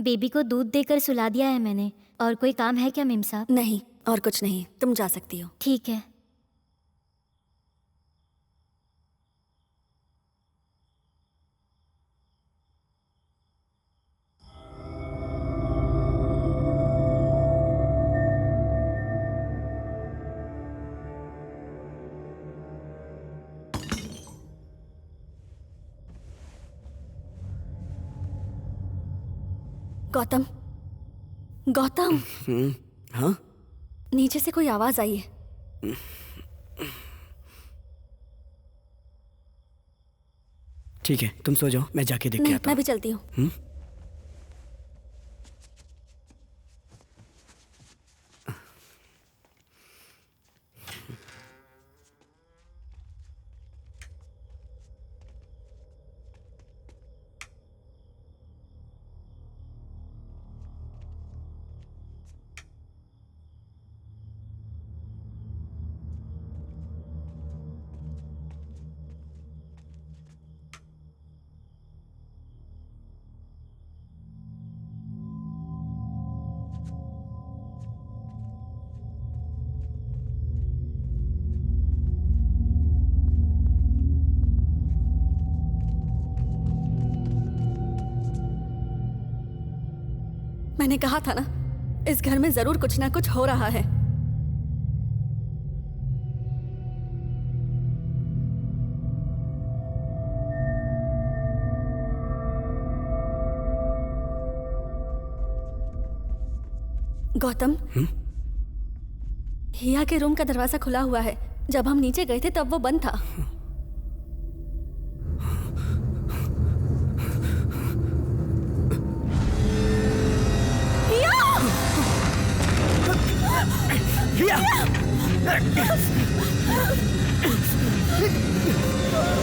Baby को दूध देकर सुला दिया है मैंने। और कोई काम है क्या मेम साहब? नहीं, और कुछ नहीं, तुम जा सकती हो। ठीक है। गौतम, गौतम। हाँ? नीचे से कोई आवाज आई है। ठीक है, तुम सो जाओ, मैं जाके देख के नहीं, आता मैं हूँ। भी चलती हूँ। मैंने कहा था ना, इस घर में जरूर कुछ ना कुछ हो रहा है। गौतम, हिया के रूम का दरवाजा खुला हुआ है। जब हम नीचे गए थे तब वो बंद था।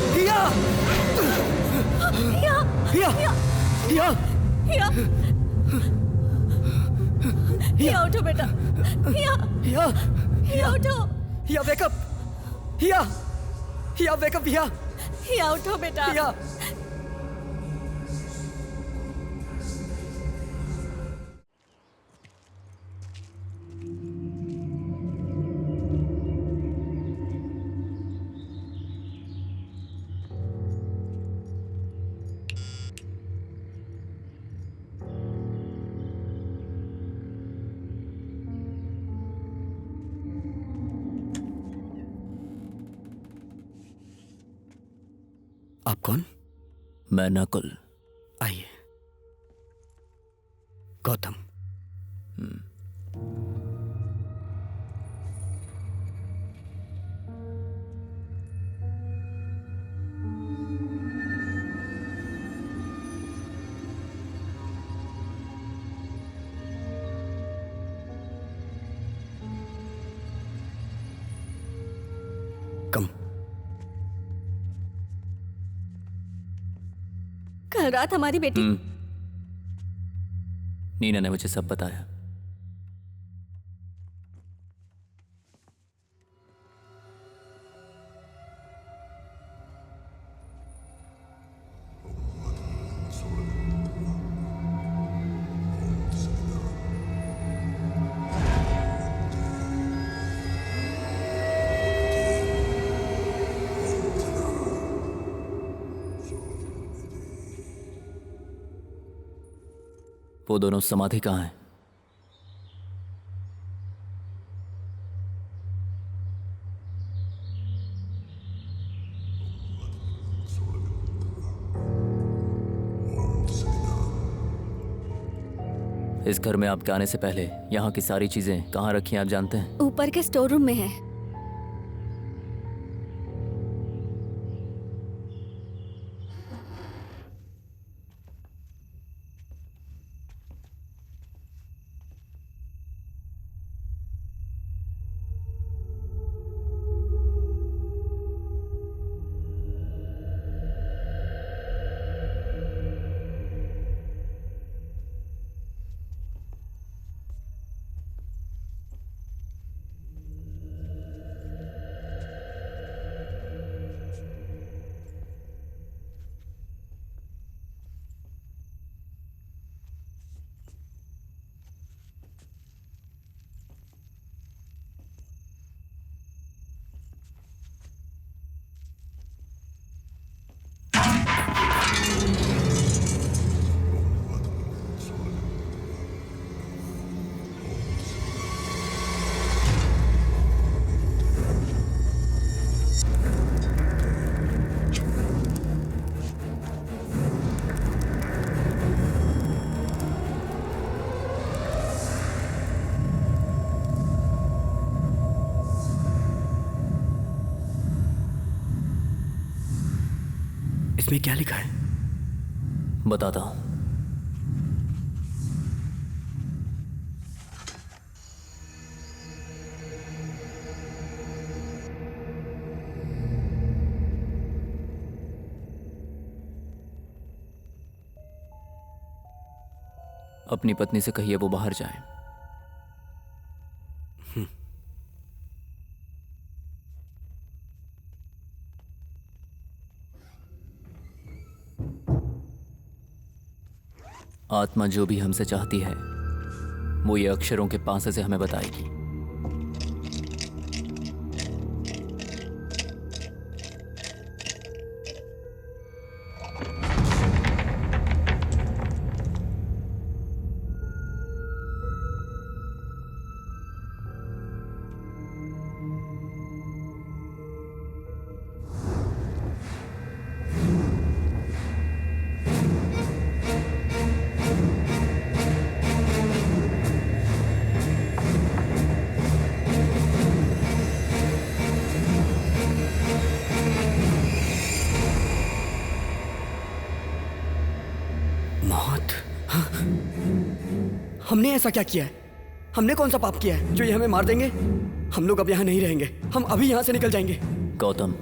हिया! हिया! हिया! हिया! हिया, हिया उठो बेटा। हिया, हिया! हिया उठो। हिया वेक अप! हिया! हिया वेक अप! हिया! हिया उठो बेटा। हिया! आप कौन? मैं नकुल। आइए। गौतम। कम। कल रात हमारी बेटी नीना ने मुझे सब बताया। वो दोनों समाधि कहाँ हैं? इस घर में आपके आने से पहले यहाँ की सारी चीजें कहाँ रखी हैं आप जानते हैं? ऊपर के स्टोर रूम में है। इसमें क्या लिखा है? बताता हूँ। अपनी पत्नी से कहिए वो बाहर जाए। आत्मा जो भी हमसे चाहती है वो ये अक्षरों के पासे से हमें बताएगी। मौत? हमने ऐसा क्या किया है? हमने कौन सा पाप किया है जो ये हमें मार देंगे? हम लोग अब यहाँ नहीं रहेंगे, हम अभी यहाँ से निकल जाएंगे। गौतम,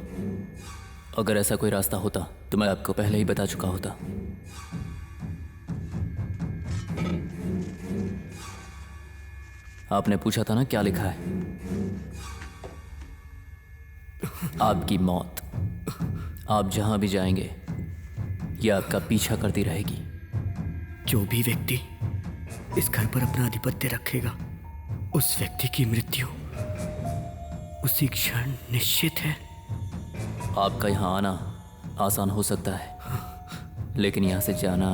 अगर ऐसा कोई रास्ता होता तो मैं आपको पहले ही बता चुका होता। आपने पूछा था ना क्या लिखा है? आपकी मौत। आप जहां भी जाएंगे ये आपका पीछा करती रहेगी। जो भी व्यक्ति इस घर पर अपना आधिपत्य रखेगा उस व्यक्ति की मृत्यु उसी क्षण निश्चित है। आपका यहाँ आना आसान हो सकता है लेकिन यहाँ से जाना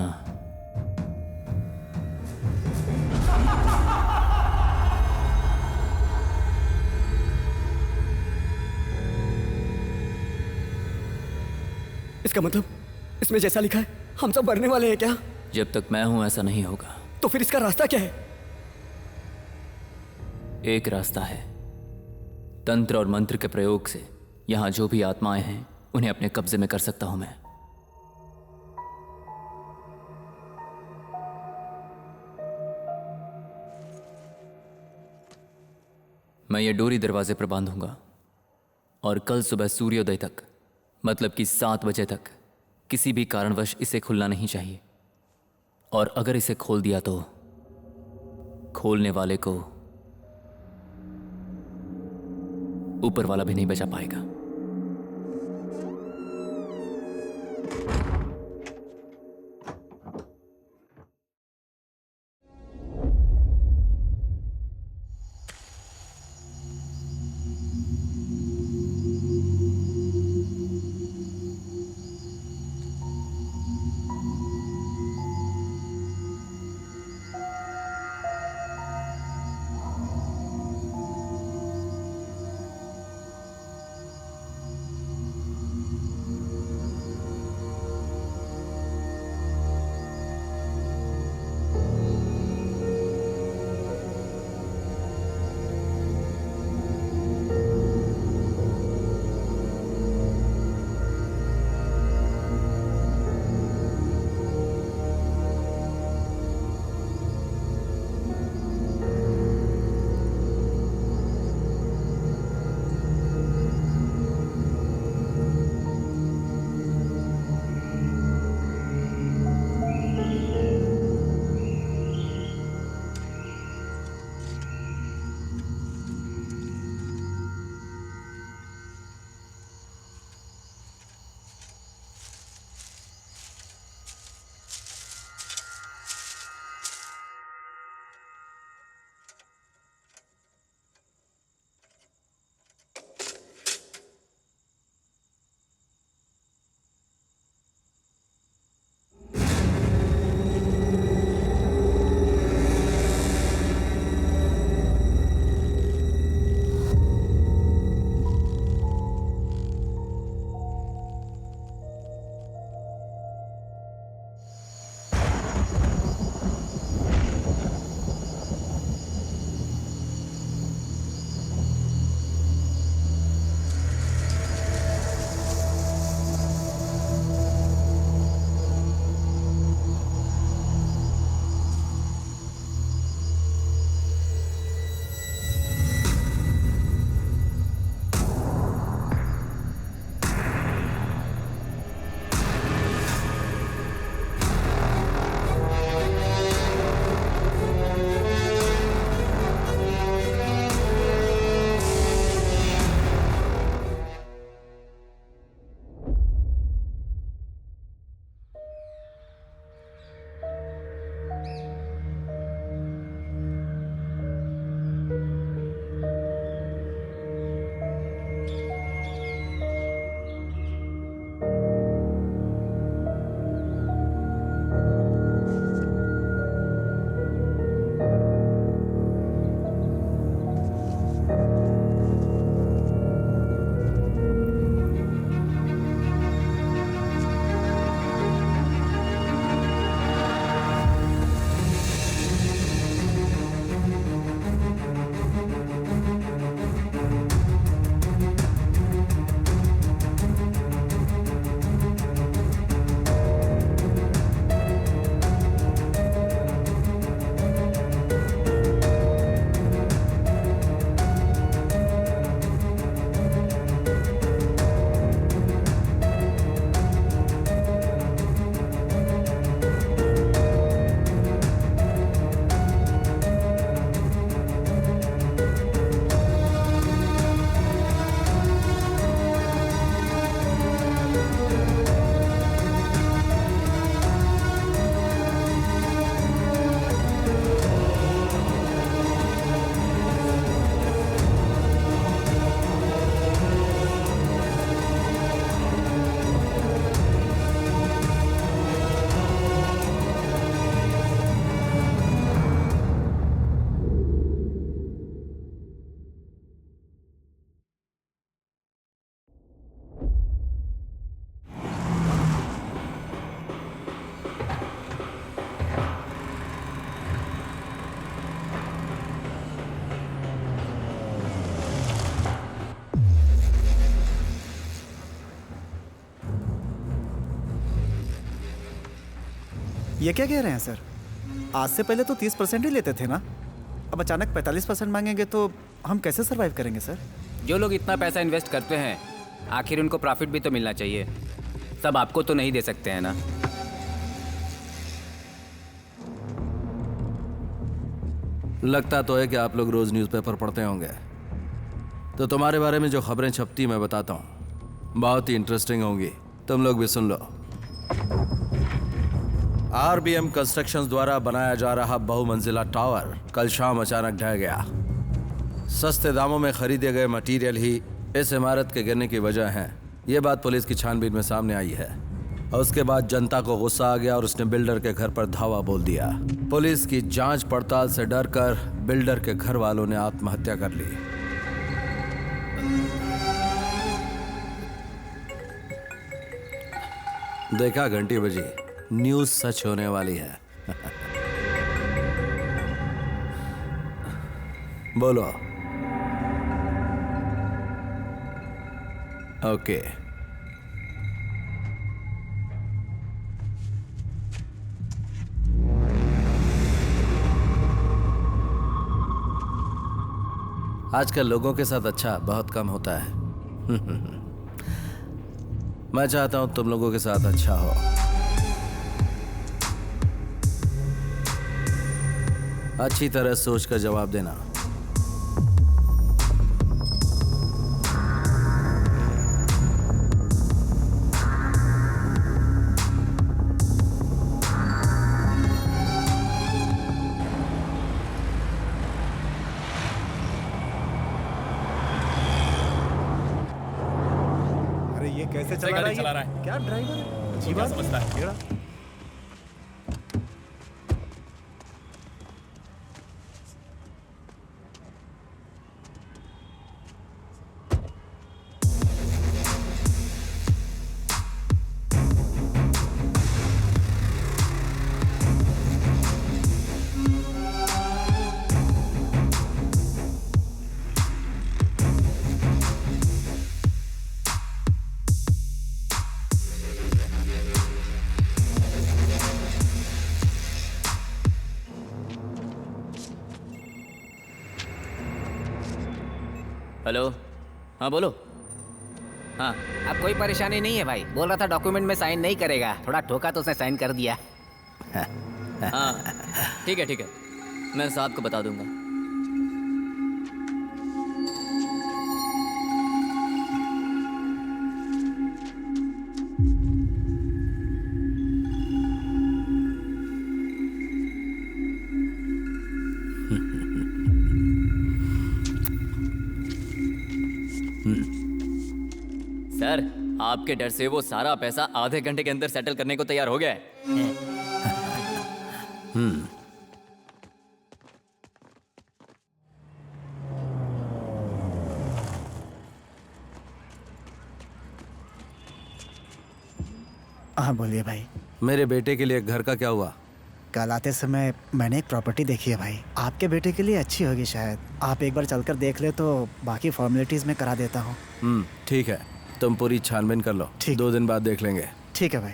इसका मतलब इसमें जैसा लिखा है हम सब मरने वाले हैं क्या? जब तक मैं हूं ऐसा नहीं होगा। तो फिर इसका रास्ता क्या है? एक रास्ता है। तंत्र और मंत्र के प्रयोग से यहां जो भी आत्माएं हैं उन्हें अपने कब्जे में कर सकता हूं मैं। मैं ये डोरी दरवाजे पर बांधूंगा और कल सुबह सूर्योदय तक, मतलब कि 7 बजे तक किसी भी कारणवश इसे खुलना नहीं चाहिए। और अगर इसे खोल दिया तो खोलने वाले को ऊपर वाला भी नहीं बचा पाएगा। ये क्या कह रहे हैं सर? आज से पहले तो 30% ही लेते थे ना, अब अचानक 45% मांगेंगे तो हम कैसे सरवाइव करेंगे सर? जो लोग इतना पैसा इन्वेस्ट करते हैं आखिर उनको प्रॉफिट भी तो मिलना चाहिए। सब आपको तो नहीं दे सकते हैं ना। लगता तो है कि आप लोग रोज न्यूज़पेपर पढ़ते होंगे, तो तुम्हारे बारे में जो खबरें छपती मैं बताता हूँ, बहुत ही इंटरेस्टिंग होंगी। तुम लोग भी सुन लो। आरबीएम कंस्ट्रक्शंस द्वारा बनाया जा रहा बहुमंजिला टावर कल शाम अचानक ढह गया। सस्ते दामों में खरीदे गए मटेरियल ही इस इमारत के गिरने की वजह है। ये बात पुलिस की छानबीन में सामने आई है और उसके बाद जनता को गुस्सा आ गया और उसने बिल्डर के घर पर धावा बोल दिया। पुलिस की जांच पड़ताल से डरकर बिल्डर के घर वालों ने आत्महत्या कर ली। देखा, घंटी बजी, न्यूज़ सच होने वाली है। बोलो। ओके। आजकल लोगों के साथ अच्छा बहुत कम होता है। मैं चाहता हूं तुम लोगों के साथ अच्छा हो। अच्छी तरह सोच कर जवाब देना। अरे ये कैसे चला रहा है? क्या ड्राइवर है? अजीब बात समझता है। हेलो, हाँ बोलो। हाँ अब कोई परेशानी नहीं है भाई। बोल रहा था डॉक्यूमेंट में साइन नहीं करेगा, थोड़ा ठोका तो उसने साइन कर दिया। हाँ ठीक है, मैं साहब को बता दूंगा। सर, आपके डर से वो सारा पैसा आधे घंटे के अंदर सेटल करने को तैयार हो गया है। हाँ बोलिए भाई। मेरे बेटे के लिए घर का क्या हुआ? कल आते समय मैंने एक प्रॉपर्टी देखी है भाई, आपके बेटे के लिए अच्छी होगी शायद। आप एक बार चलकर देख ले तो बाकी फॉर्मेलिटीज में करा देता हूँ। ठीक है, तुम पूरी छानबीन कर लो। ठीक। 2 दिन बाद देख लेंगे। ठीक है भाई।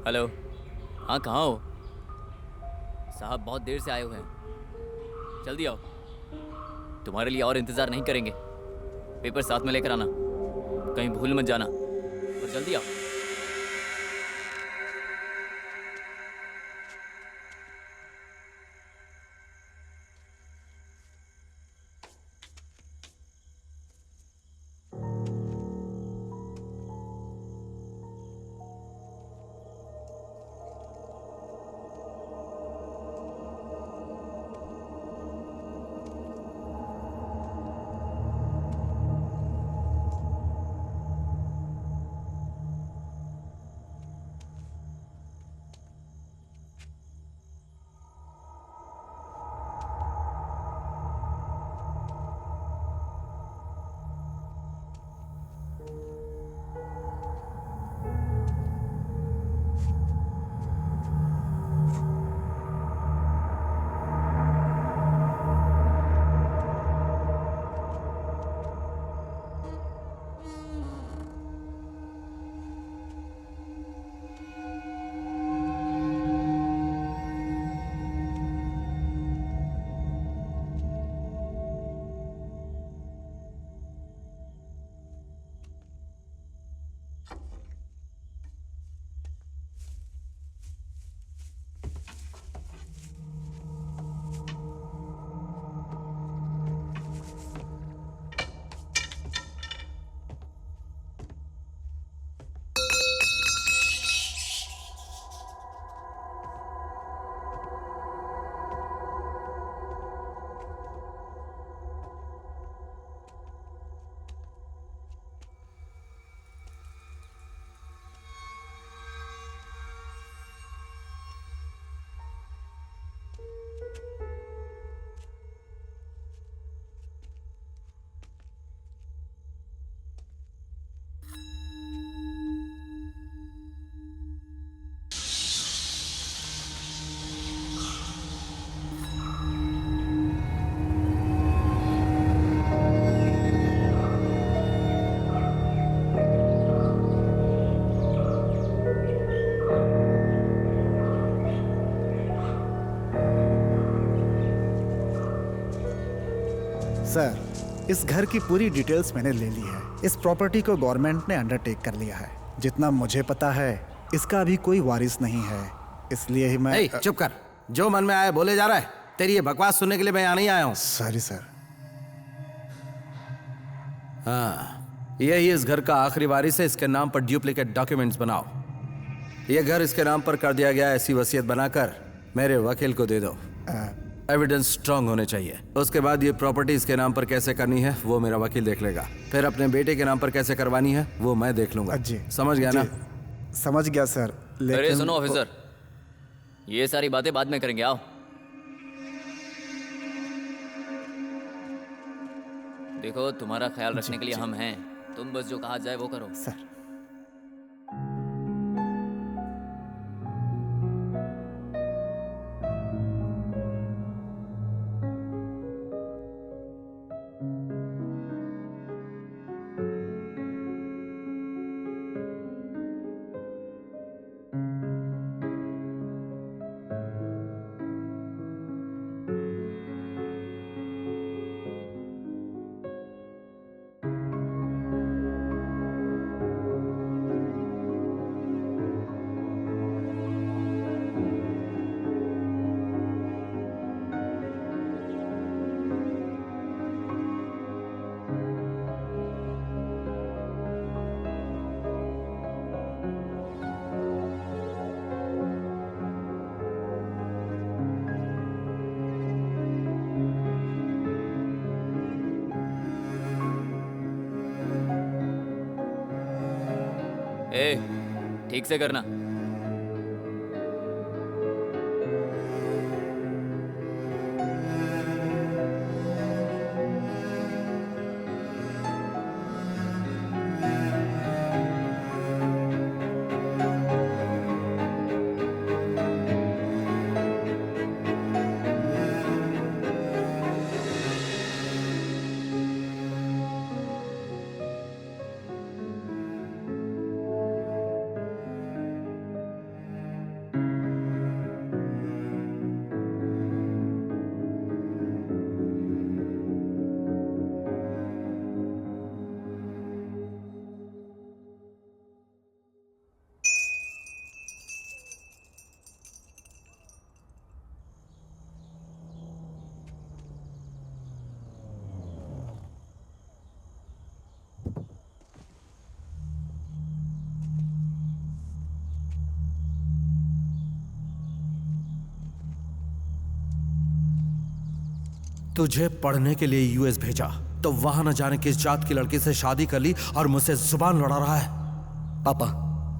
हेलो, हाँ कहाँ हो? साहब बहुत देर से आए हुए हैं, जल्दी आओ। तुम्हारे लिए और इंतज़ार नहीं करेंगे। पेपर साथ में लेकर आना, कहीं भूल मत जाना, और जल्दी आओ। सर, इस घर की पूरी डिटेल्स मैंने ले ली है। इस प्रॉपर्टी को गवर्नमेंट ने अंडरटेक कर लिया है। जितना मुझे पता है, इसका अभी कोई वारिस नहीं है, इसलिए ही मैं चुप कर। जो मन में आया बोले जा रहा है। तेरी ये बकवास सुनने के लिए मैं यहाँ नहीं आया हूँ। Sorry sir. हाँ, यही इस घर का आखिरी वारिस है। इसके नाम पर डुप्लीकेट डॉक्यूमेंट्स बनाओ। ये घर इसके नाम पर कर दिया गया, ऐसी वसीयत बनाकर मेरे वकील को दे दो। एविडेंस स्ट्रांग होने चाहिए। उसके बाद ये प्रॉपर्टी इसके नाम पर कैसे करनी है वो मेरा वकील देख लेगा। फिर अपने बेटे के नाम पर कैसे करवानी है वो मैं देख लूंगा। जी समझ गया जी, ना? समझ गया सर। अरे सुनो ऑफिसर, ये सारी बातें बाद में करेंगे, आओ। देखो, तुम्हारा ख्याल रखने के लिए हम हैं, तुम बस जो कहा जाए वो करो। सर, ए, ठीक से करना। तुझे पढ़ने के लिए यूएस भेजा तो वहां न जाने किस जात की लड़की से शादी कर ली और मुझसे जुबान लड़ा रहा है। पापा,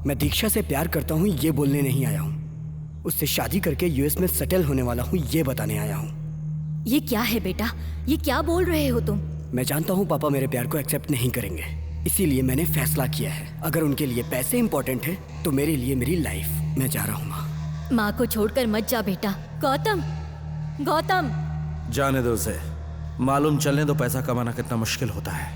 मैं दीक्षा से प्यार करता हूँ ये बोलने नहीं आया हूँ। उससे शादी करके यूएस में सेटल होने वाला हूँ ये बताने आया हूँ। ये क्या है बेटा, ये क्या बोल रहे हो तुम? मैं जानता हूँ पापा मेरे प्यार को एक्सेप्ट नहीं करेंगे, इसीलिए मैंने फैसला किया है अगर उनके लिए पैसे इंपॉर्टेंट है तो मेरे लिए मेरी लाइफ। मैं जा रहा हूँ माँ। माँ को छोड़कर मत जा बेटा। गौतम, गौतम। जाने दो उसे, मालूम चलने दो पैसा कमाना कितना मुश्किल होता है।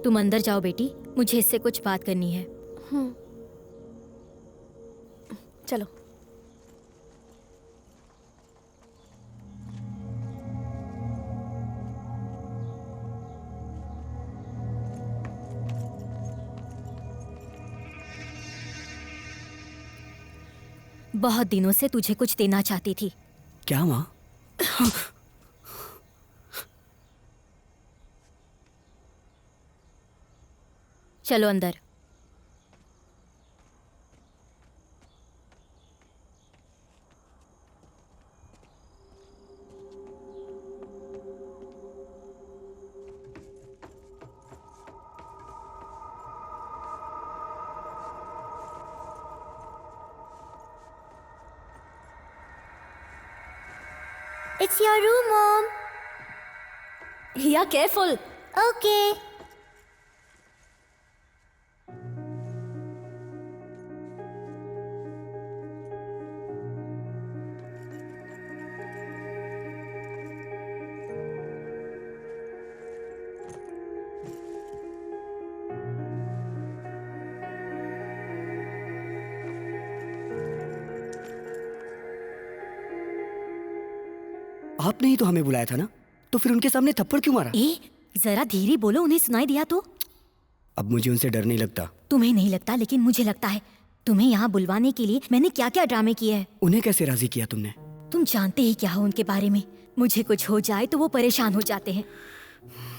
तुम अंदर जाओ बेटी, मुझे इससे कुछ बात करनी है। चलो। बहुत दिनों से तुझे कुछ देना चाहती थी। क्या माँ? चलो अंदर। It's your room, Mom. हिया केयरफुल। Okay. आपने ही तो हमें बुलाया था ना, तो फिर उनके सामने थप्पड़ क्यों मारा? ए, जरा धीरे बोलो, उन्हें सुनाई दिया तो। अब मुझे उनसे डर नहीं लगता। तुम्हें नहीं लगता, लेकिन मुझे लगता है। तुम्हें यहाँ बुलवाने के लिए मैंने क्या क्या ड्रामे किए हैं। उन्हें कैसे राजी किया तुमने? तुम जानते ही क्या हो उनके बारे में। मुझे कुछ हो जाए तो वो परेशान हो जाते हैं।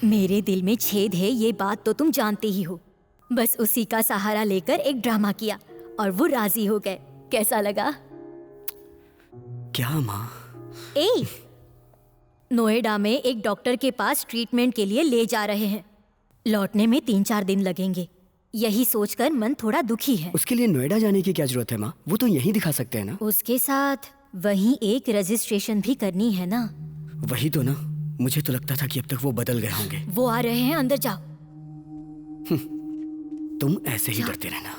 मेरे दिल में छेद है, ये बात तो तुम जानते ही हो। बस उसी का सहारा लेकर एक ड्रामा किया और वो राजी हो गए। कैसा लगा? क्या माँ? ए, नोएडा में एक डॉक्टर के पास ट्रीटमेंट के लिए ले जा रहे हैं। लौटने में 3-4 दिन लगेंगे। यही सोचकर मन थोड़ा दुखी है। उसके लिए नोएडा जाने की क्या जरूरत है माँ? वो तो यहीं दिखा सकते हैं ना। उसके साथ वहीं एक रजिस्ट्रेशन भी करनी है ना। वही तो ना, मुझे तो लगता था कि अब तक वो बदल गए होंगे। वो आ रहे हैं, अंदर जाओ। तुम ऐसे ही डरते रहना।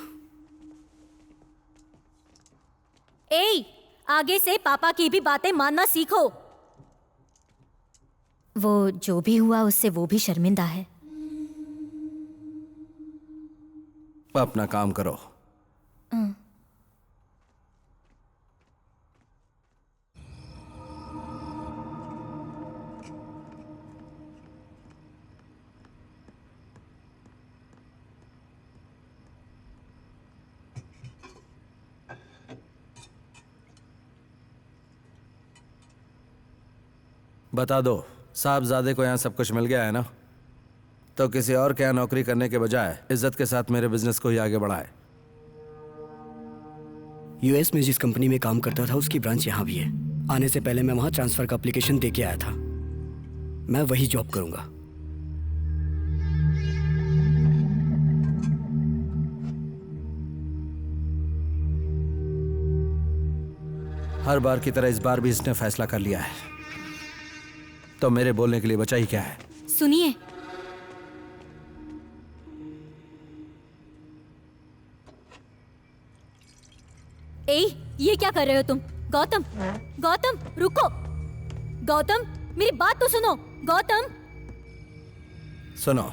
ए, आगे से पापा की भी बातें मानना सीखो। वो जो भी हुआ उससे वो भी शर्मिंदा है। अपना काम करो। बता दो, साहबजादे को यहाँ सब कुछ मिल गया है ना? तो किसी और के यहाँ नौकरी करने के बजाय इज्जत के साथ मेरे बिजनेस को ही आगे बढ़ाए। यूएस में जिस कंपनी में काम करता था उसकी ब्रांच यहाँ भी है। आने से पहले मैं वहाँ ट्रांसफर का एप्लीकेशन दे के आया था। मैं वही जॉब करूंगा। हर बार की तरह इस बार भी इसने फैसला कर लिया है, तो मेरे बोलने के लिए बचा ही क्या है? सुनिए, ए, ये क्या कर रहे हो तुम? गौतम, गौतम रुको। गौतम, मेरी बात तो सुनो। गौतम, सुनो,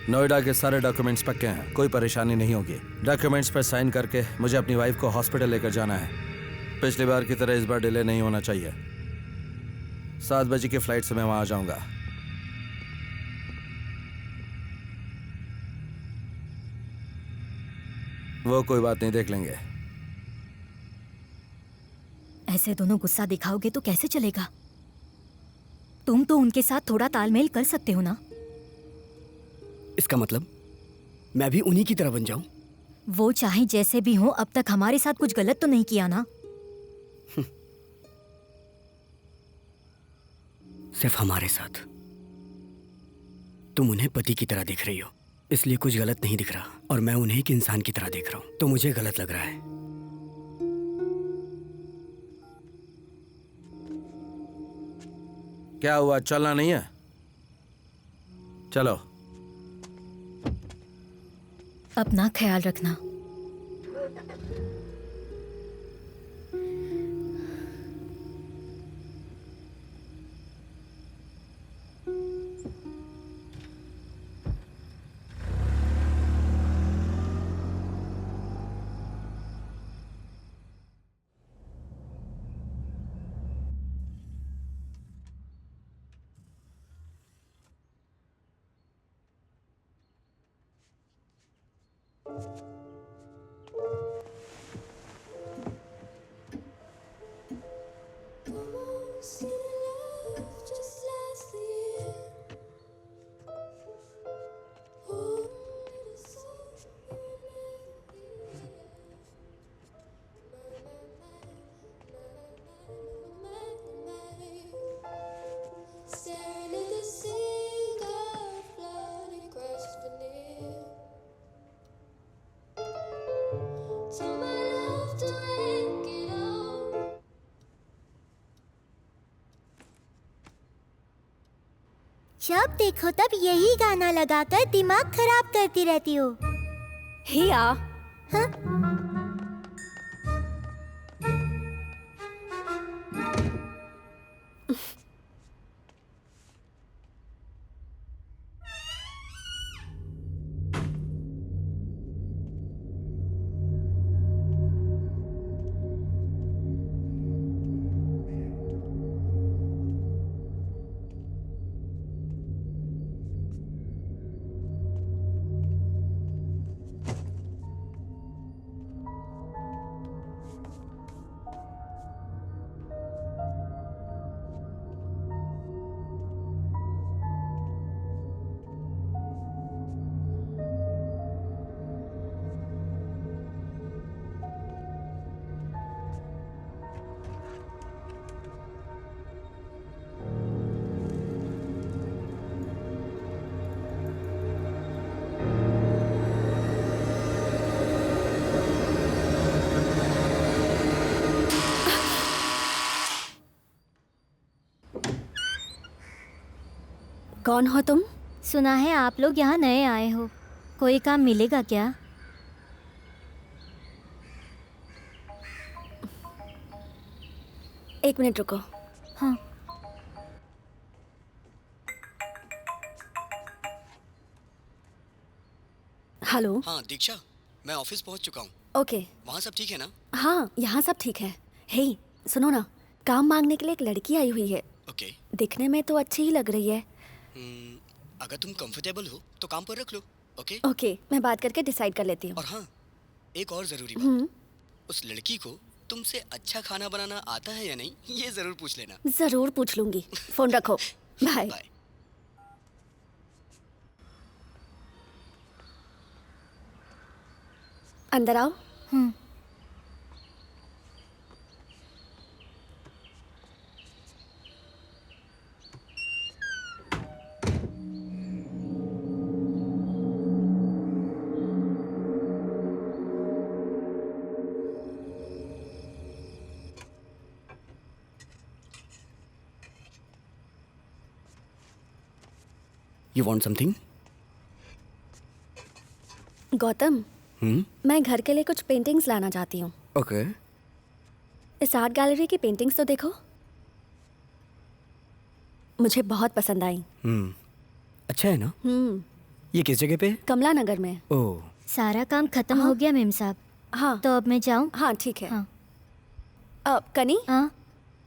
नोएडा के सारे डॉक्यूमेंट्स पक्के हैं, कोई परेशानी नहीं होगी। डॉक्यूमेंट्स पर साइन करके मुझे अपनी वाइफ को हॉस्पिटल लेकर जाना है। पिछली बार की तरह इस बार डिले नहीं होना चाहिए। 7 बजे की फ्लाइट से मैं वहां आ जाऊंगा। वो कोई बात नहीं, देख लेंगे। ऐसे दोनों गुस्सा दिखाओगे तो कैसे चलेगा? तुम तो उनके साथ थोड़ा तालमेल कर सकते हो ना। इसका मतलब मैं भी उन्हीं की तरह बन जाऊं? वो चाहे जैसे भी हो, अब तक हमारे साथ कुछ गलत तो नहीं किया ना। सिर्फ हमारे साथ। तुम उन्हें पति की तरह देख रही हो, इसलिए कुछ गलत नहीं दिख रहा, और मैं उन्हें एक इंसान की तरह देख रहा हूं, तो मुझे गलत लग रहा है। क्या हुआ, चलना नहीं है? चलो। अपना ख्याल रखना। जब देखो तब यही गाना लगाकर दिमाग खराब करती रहती हो। हिया, हाँ? कौन हो तुम? सुना है आप लोग यहाँ नए आए हो, कोई काम मिलेगा क्या? एक मिनट रुको। हाँ। हेलो। हाँ दीक्षा, मैं ऑफिस पहुंच चुका हूँ। ओके। वहाँ सब ठीक है ना? हाँ, यहाँ सब ठीक है। हे, सुनो ना, काम मांगने के लिए एक लड़की आई हुई है। ओके। दिखने में तो अच्छी ही लग रही है। अगर तुम कंफर्टेबल हो तो काम पर रख लो। ओके? ओके, मैं बात करके डिसाइड कर लेती हूँ। और हाँ, एक और जरूरी बात, उस लड़की को तुमसे अच्छा खाना बनाना आता है या नहीं, ये जरूर पूछ लेना। जरूर पूछ लूंगी। फोन रखो। बाय। बाय। अंदर आओ। You want something? गौतम, मैं घर के लिए कुछ पेंटिंग्स लाना चाहती हूँ। ओके। इस आर्ट गैलरी की पेंटिंग्स तो देखो, मुझे बहुत पसंद आई। अच्छा है ना? ये किस जगह पे? कमला नगर में। ओह। सारा काम खत्म हो गया मेम साहब। हाँ तो अब मैं जाऊँ? हाँ ठीक है। हाँ। कनी, हाँ।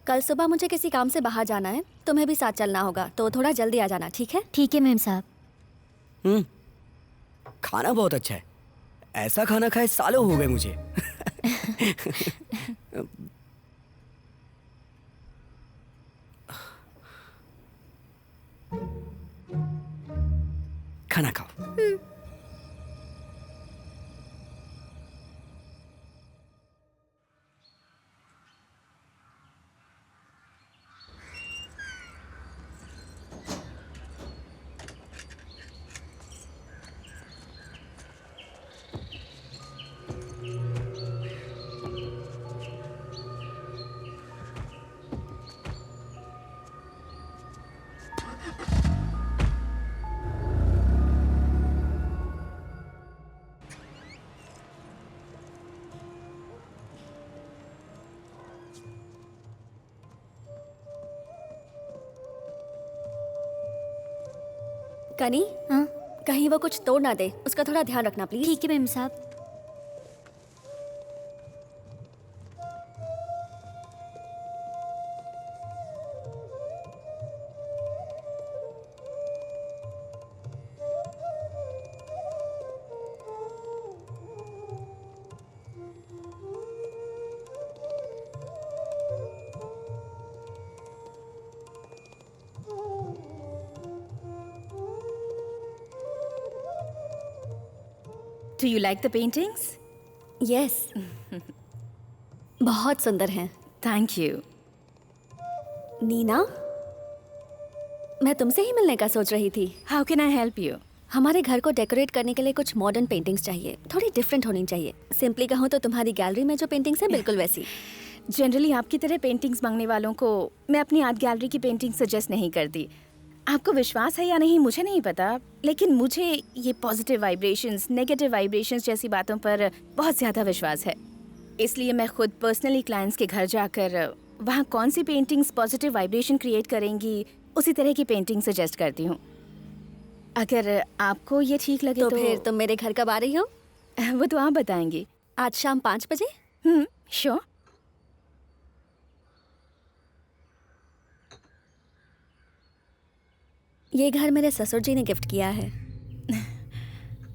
कल सुबह मुझे किसी काम से बाहर जाना है, तुम्हें भी साथ चलना होगा, तो थोड़ा जल्दी आ जाना, ठीक है? ठीक है मेम साहब। खाना बहुत अच्छा है, ऐसा खाना खाए सालों हो गए मुझे। खाना खाओ। कनी, हाँ? कहीं वो कुछ तोड़ ना दे, उसका थोड़ा ध्यान रखना प्लीज। ठीक है मेम साहब। Do you like the paintings? Yes. बहुत सुंदर हैं। Thank you. नीना, मैं तुमसे ही मिलने का सोच रही थी। How can I help you? हमारे घर को डेकोरेट करने के लिए कुछ मॉडर्न पेंटिंग्स चाहिए, थोड़ी डिफरेंट होनी चाहिए। सिंपली कहूँ तो तुम्हारी गैलरी में जो पेंटिंग्स है बिल्कुल वैसी। जनरली आपकी तरह पेंटिंग्स मांगने वालों को मैं अपनी आर्ट गैलरी की पेंटिंग सजेस्ट नहीं करती। आपको विश्वास है या नहीं मुझे नहीं पता, लेकिन मुझे ये पॉजिटिव वाइब्रेशंस, नेगेटिव वाइब्रेशंस जैसी बातों पर बहुत ज़्यादा विश्वास है। इसलिए मैं खुद पर्सनली क्लाइंट्स के घर जाकर वहाँ कौन सी पेंटिंग्स पॉजिटिव वाइब्रेशन क्रिएट करेंगी, उसी तरह की पेंटिंग सजेस्ट करती हूँ। अगर आपको ये ठीक लगे तो फिर तुम मेरे घर कब आ रही हो? वो तो आप बताएंगी। आज शाम 5 बजे? श्योर। ये घर मेरे ससुर जी ने गिफ्ट किया है।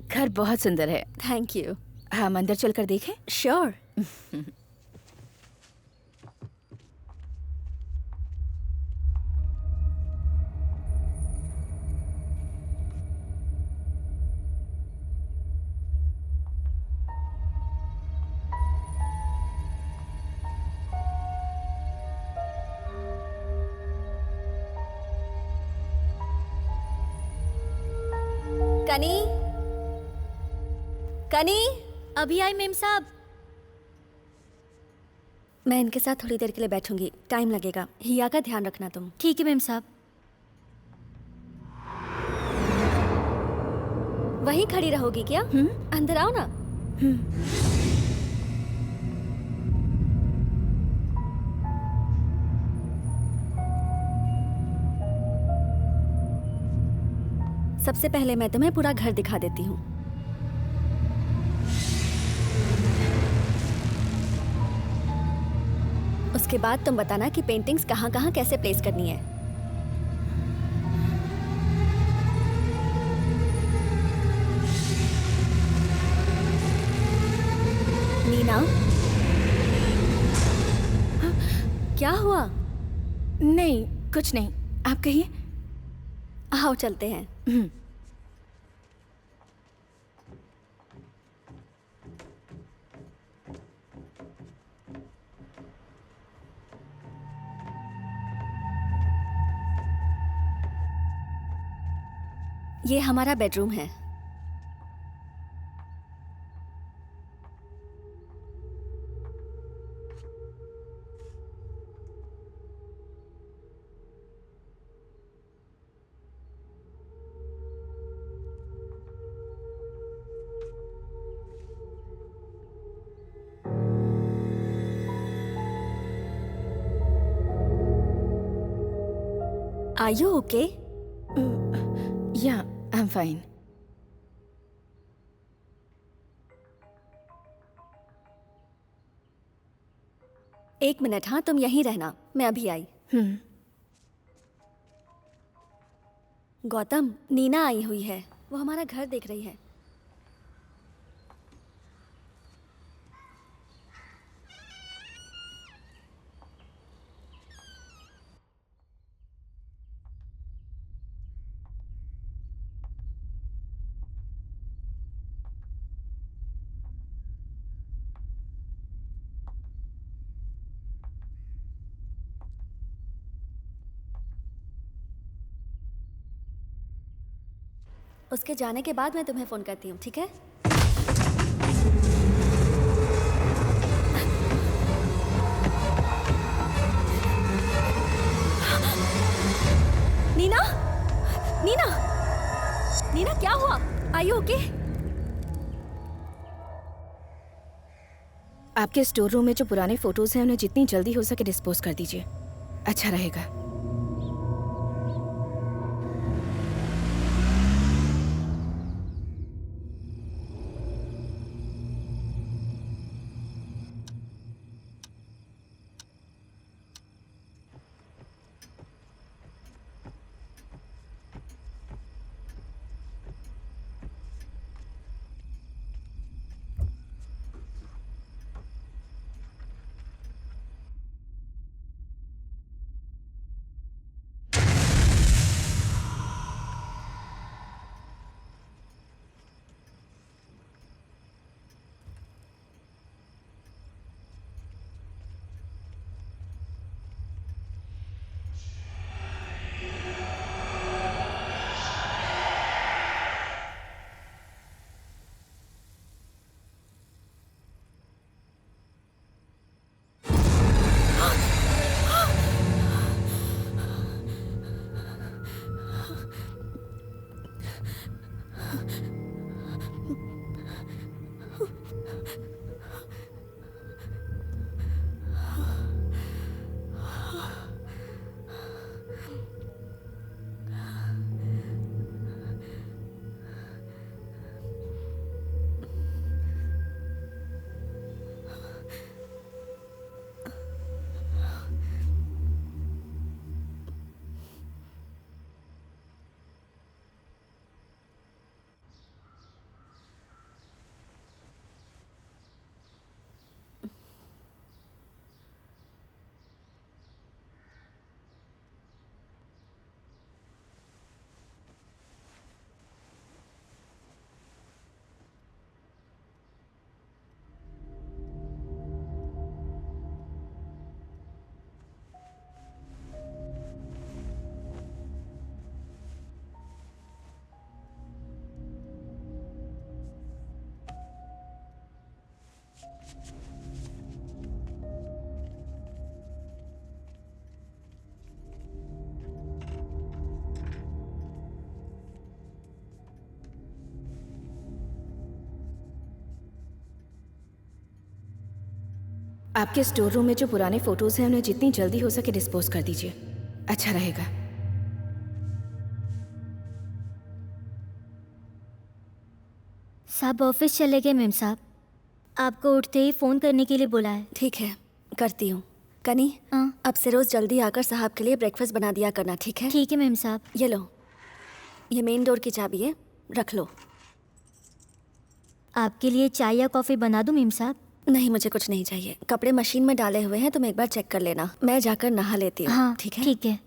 घर बहुत सुंदर है। Thank you. हम अंदर चलकर देखें? श्योर। कनी, कनी, अभी आई मेम साहब। मैं इनके साथ थोड़ी देर के लिए बैठूंगी, टाइम लगेगा। हिया का ध्यान रखना तुम। ठीक है मेम साहब। वहीं खड़ी रहोगी क्या? अंदर आओ ना। सबसे पहले मैं तुम्हें पूरा घर दिखा देती हूँ। उसके बाद तुम बताना कि पेंटिंग्स कहाँ कहाँ कैसे प्लेस करनी है। नीना, क्या हुआ? नहीं, कुछ नहीं। आप कहिए। आओ चलते हैं। ये हमारा बेडरूम है। Are you okay? Yeah, I'm fine. एक मिनट, हाँ तुम यहीं रहना, मैं अभी आई। गौतम, नीना आई हुई है, वो हमारा घर देख रही है। उसके जाने के बाद मैं तुम्हें फोन करती हूँ, ठीक है? नीना, नीना, नीना क्या हुआ? Are you okay? आपके स्टोर रूम में जो पुराने फोटोज हैं उन्हें जितनी जल्दी हो सके डिस्पोज कर दीजिए, अच्छा रहेगा। आपके स्टोर रूम में जो पुराने फोटोज हैं उन्हें जितनी जल्दी हो सके डिस्पोज कर दीजिए, अच्छा रहेगा। साहब ऑफिस चले गए मेम साहब, आपको उठते ही फ़ोन करने के लिए बोला है। ठीक है, करती हूँ। कनी, अब से रोज जल्दी आकर साहब के लिए ब्रेकफास्ट बना दिया करना, ठीक है? ठीक है मेम साहब। ये लो, ये मेन डोर की चाबी है, रख लो। आपके लिए चाय या कॉफ़ी बना दूँ मेम साहब? नहीं, मुझे कुछ नहीं चाहिए। कपड़े मशीन में डाले हुए हैं, तुम एक बार चेक कर लेना। मैं जाकर नहा लेती हूँ। हाँ ठीक है? ठीक है।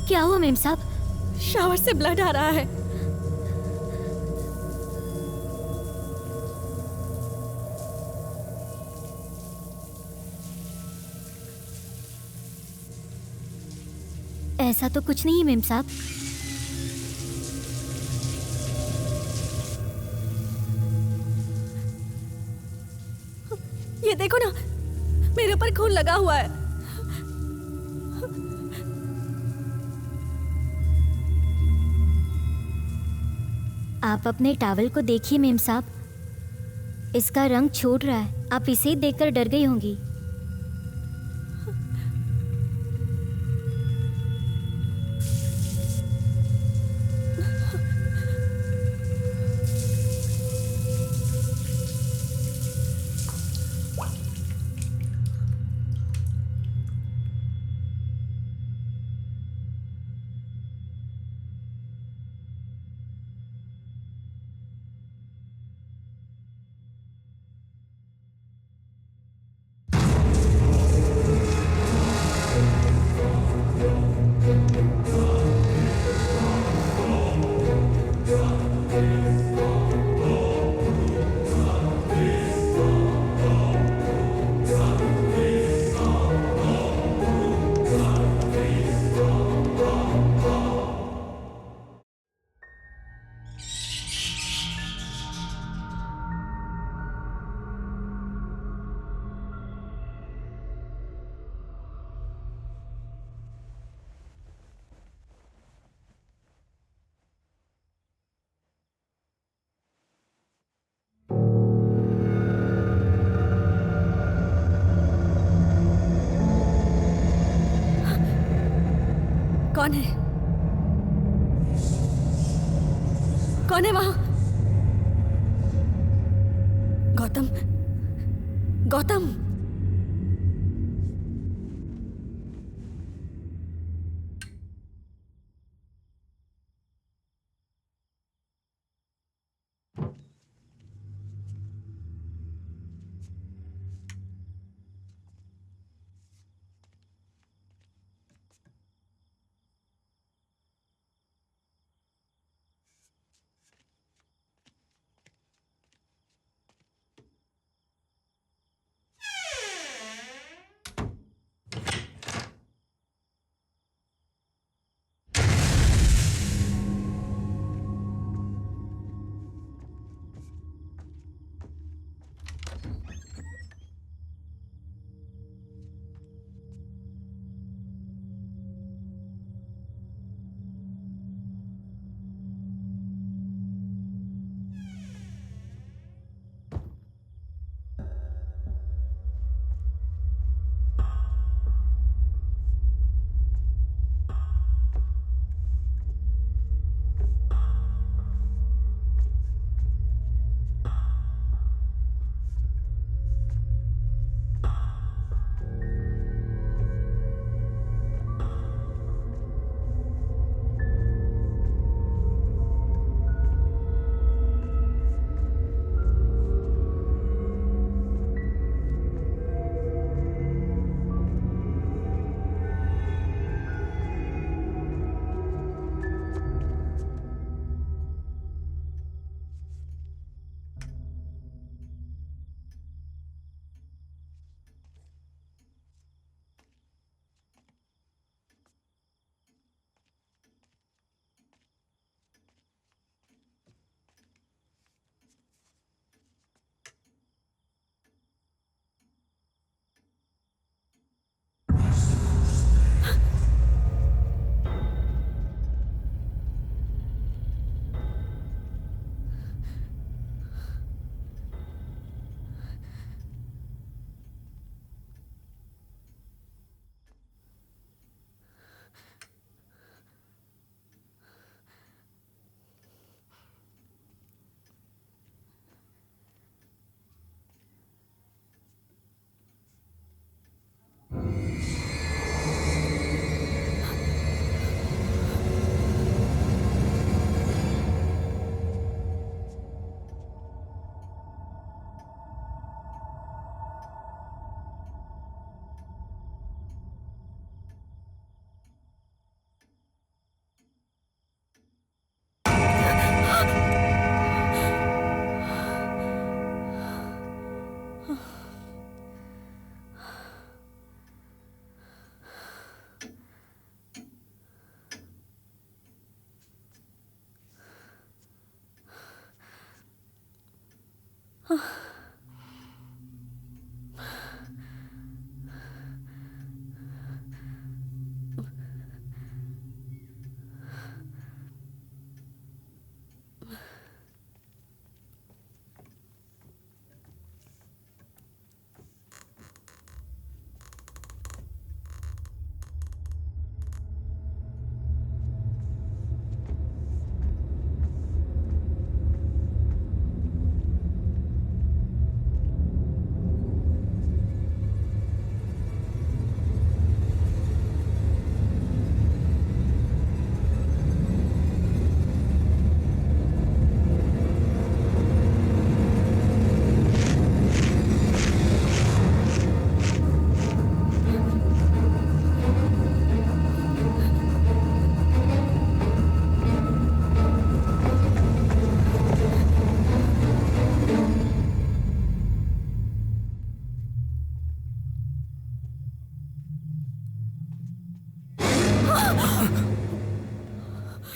क्या हुआ मेम साहब? शावर से ब्लड आ रहा है। ऐसा तो कुछ नहीं है मेम साहब। ये देखो ना, मेरे ऊपर खून लगा हुआ है। आप अपने टॉवल को देखिए मेम साहब, इसका रंग छूट रहा है। आप इसे ही देखकर डर गई होंगी। कौन है? कौन है वहां? गौतम, गौतम।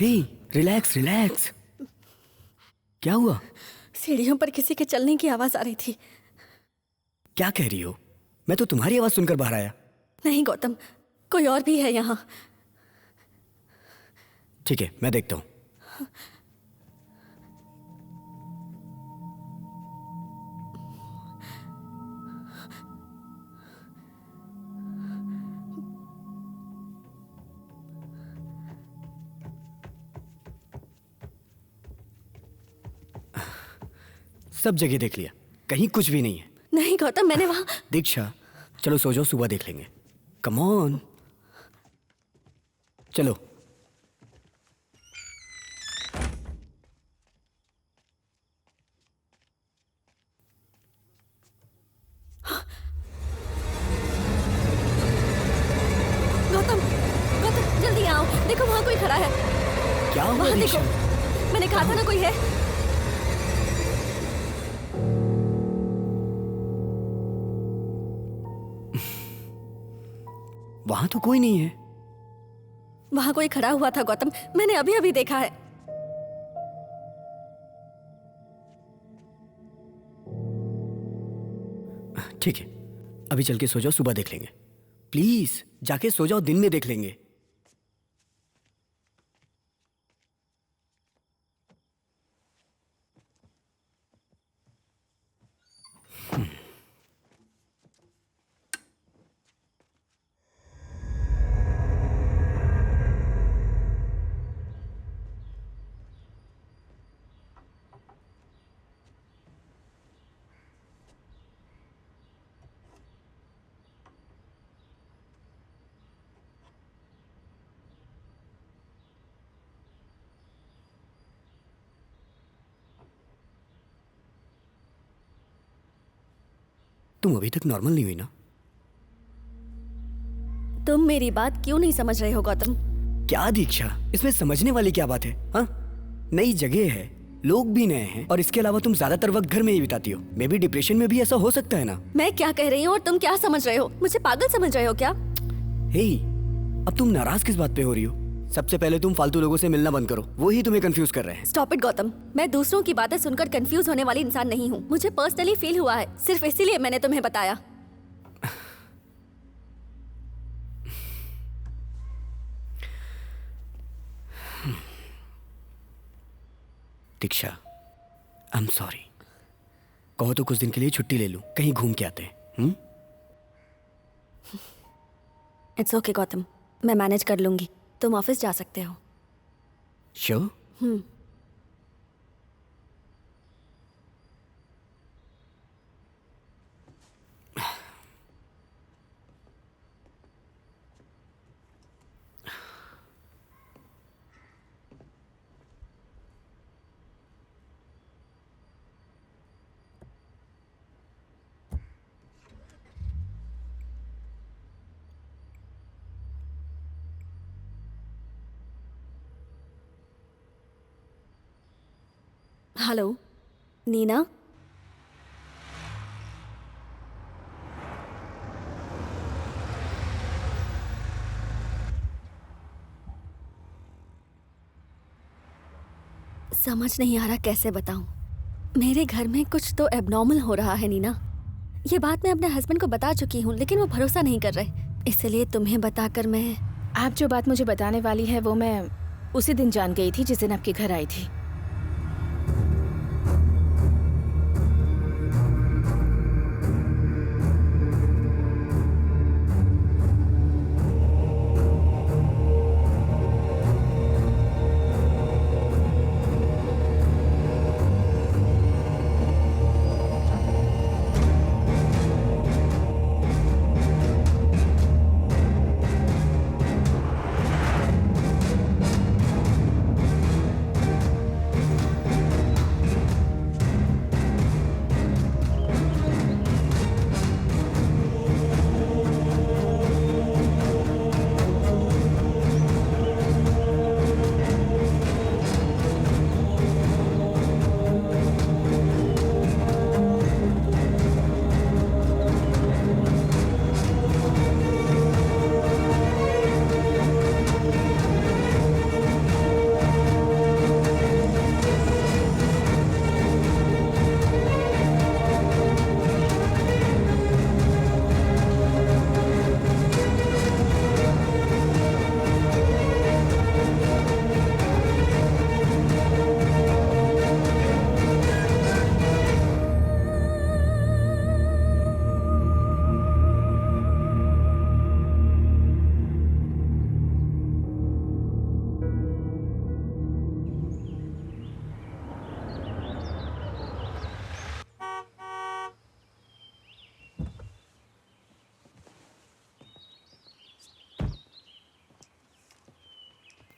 हे, रिलैक्स रिलैक्स। क्या हुआ? सीढ़ियों पर किसी के चलने की आवाज आ रही थी। क्या कह रही हो? मैं तो तुम्हारी आवाज सुनकर बाहर आया। नहीं गौतम, कोई और भी है यहाँ। ठीक है, मैं देखता हूँ। सब जगह देख लिया, कहीं कुछ भी नहीं है। नहीं गौतम, मैंने वहां। दीक्षा, चलो सो जाओ, सुबह देख लेंगे। कम ऑन, चलो। गौतम, गौतम जल्दी आओ, देखो वहां कोई खड़ा है। क्या हुआ वहां दीक्षा? देखो, मैंने कहा था ना कोई है। वहां तो कोई नहीं है। वहां कोई खड़ा हुआ था गौतम, मैंने अभी अभी देखा है। ठीक है, अभी चल के सो जाओ, सुबह देख लेंगे। प्लीज जाके सो जाओ, दिन में देख लेंगे। तुम अभी तक नॉर्मल नहीं हुई ना? तुम मेरी बात क्यों नहीं समझ रहे हो गौतम? क्या दीक्षा, इसमें समझने वाली क्या बात है? हाँ, नई जगह है, लोग भी नए हैं, और इसके अलावा तुम ज्यादातर वक्त घर में ही बिताती हो। मे बी डिप्रेशन में भी ऐसा हो सकता है ना? मैं क्या कह रही हूँ और तुम क्या समझ रहे हो? मुझे पागल समझ रहे हो क्या? हे, अब तुम नाराज किस बात पे हो रही हो? सबसे पहले तुम फालतू लोगों से मिलना बंद करो, वो ही तुम्हें कंफ्यूज कर रहे हैं। स्टॉप इट गौतम, मैं दूसरों की बातें सुनकर कंफ्यूज होने वाली इंसान नहीं हूँ। मुझे पर्सनली फील हुआ है, सिर्फ इसीलिए मैंने तुम्हें बताया। दीक्षा, आई एम सॉरी। कहो तो कुछ दिन के लिए छुट्टी ले लूं, कहीं घूम के आते हैं। इट्स ओके गौतम, मैं मैनेज कर लूंगी। तुम ऑफिस जा सकते हो। श्योर? हेलो नीना, समझ नहीं आ रहा कैसे बताऊं। मेरे घर में कुछ तो एबनॉर्मल हो रहा है नीना। ये बात मैं अपने हस्बैंड को बता चुकी हूँ, लेकिन वो भरोसा नहीं कर रहे। इसलिए तुम्हें बताकर मैं... आप जो बात मुझे बताने वाली है वो मैं उसी दिन जान गई थी जिस दिन आपके घर आई थी।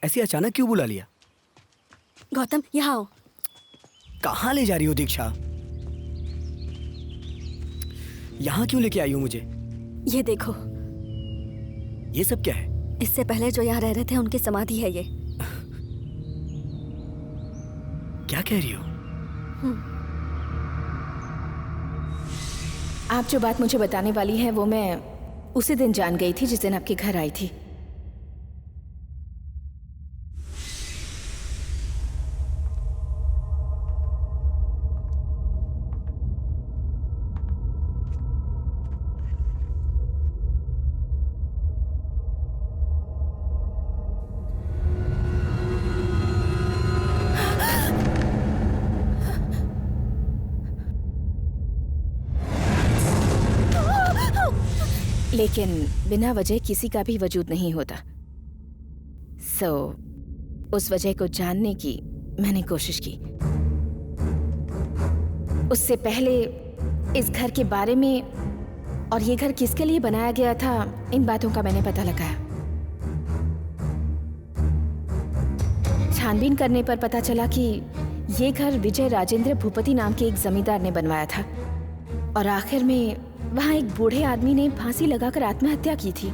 ऐसे अचानक क्यों बुला लिया? गौतम, यहाँ आओ। कहाँ ले जा रही हो दीक्षा? यहाँ क्यों लेके आई हो मुझे? ये देखो। ये सब क्या है? इससे पहले जो यहाँ रह रहे थे उनकी समाधि है ये। क्या कह रही हो? आप जो बात मुझे बताने वाली है वो मैं उसी दिन जान गई थी जिस दिन आपके घर आई थी। लेकिन बिना वजह किसी का भी वजूद नहीं होता। उस वजह को जानने की मैंने कोशिश की। उससे पहले इस घर के बारे में और ये घर किसके लिए बनाया गया था, इन बातों का मैंने पता लगाया। छानबीन करने पर पता चला कि ये घर विजय राजेंद्र भूपति नाम के एक जमींदार ने बनवाया था और आखिर में वहाँ एक बूढ़े आदमी ने फांसी लगाकर आत्महत्या की थी।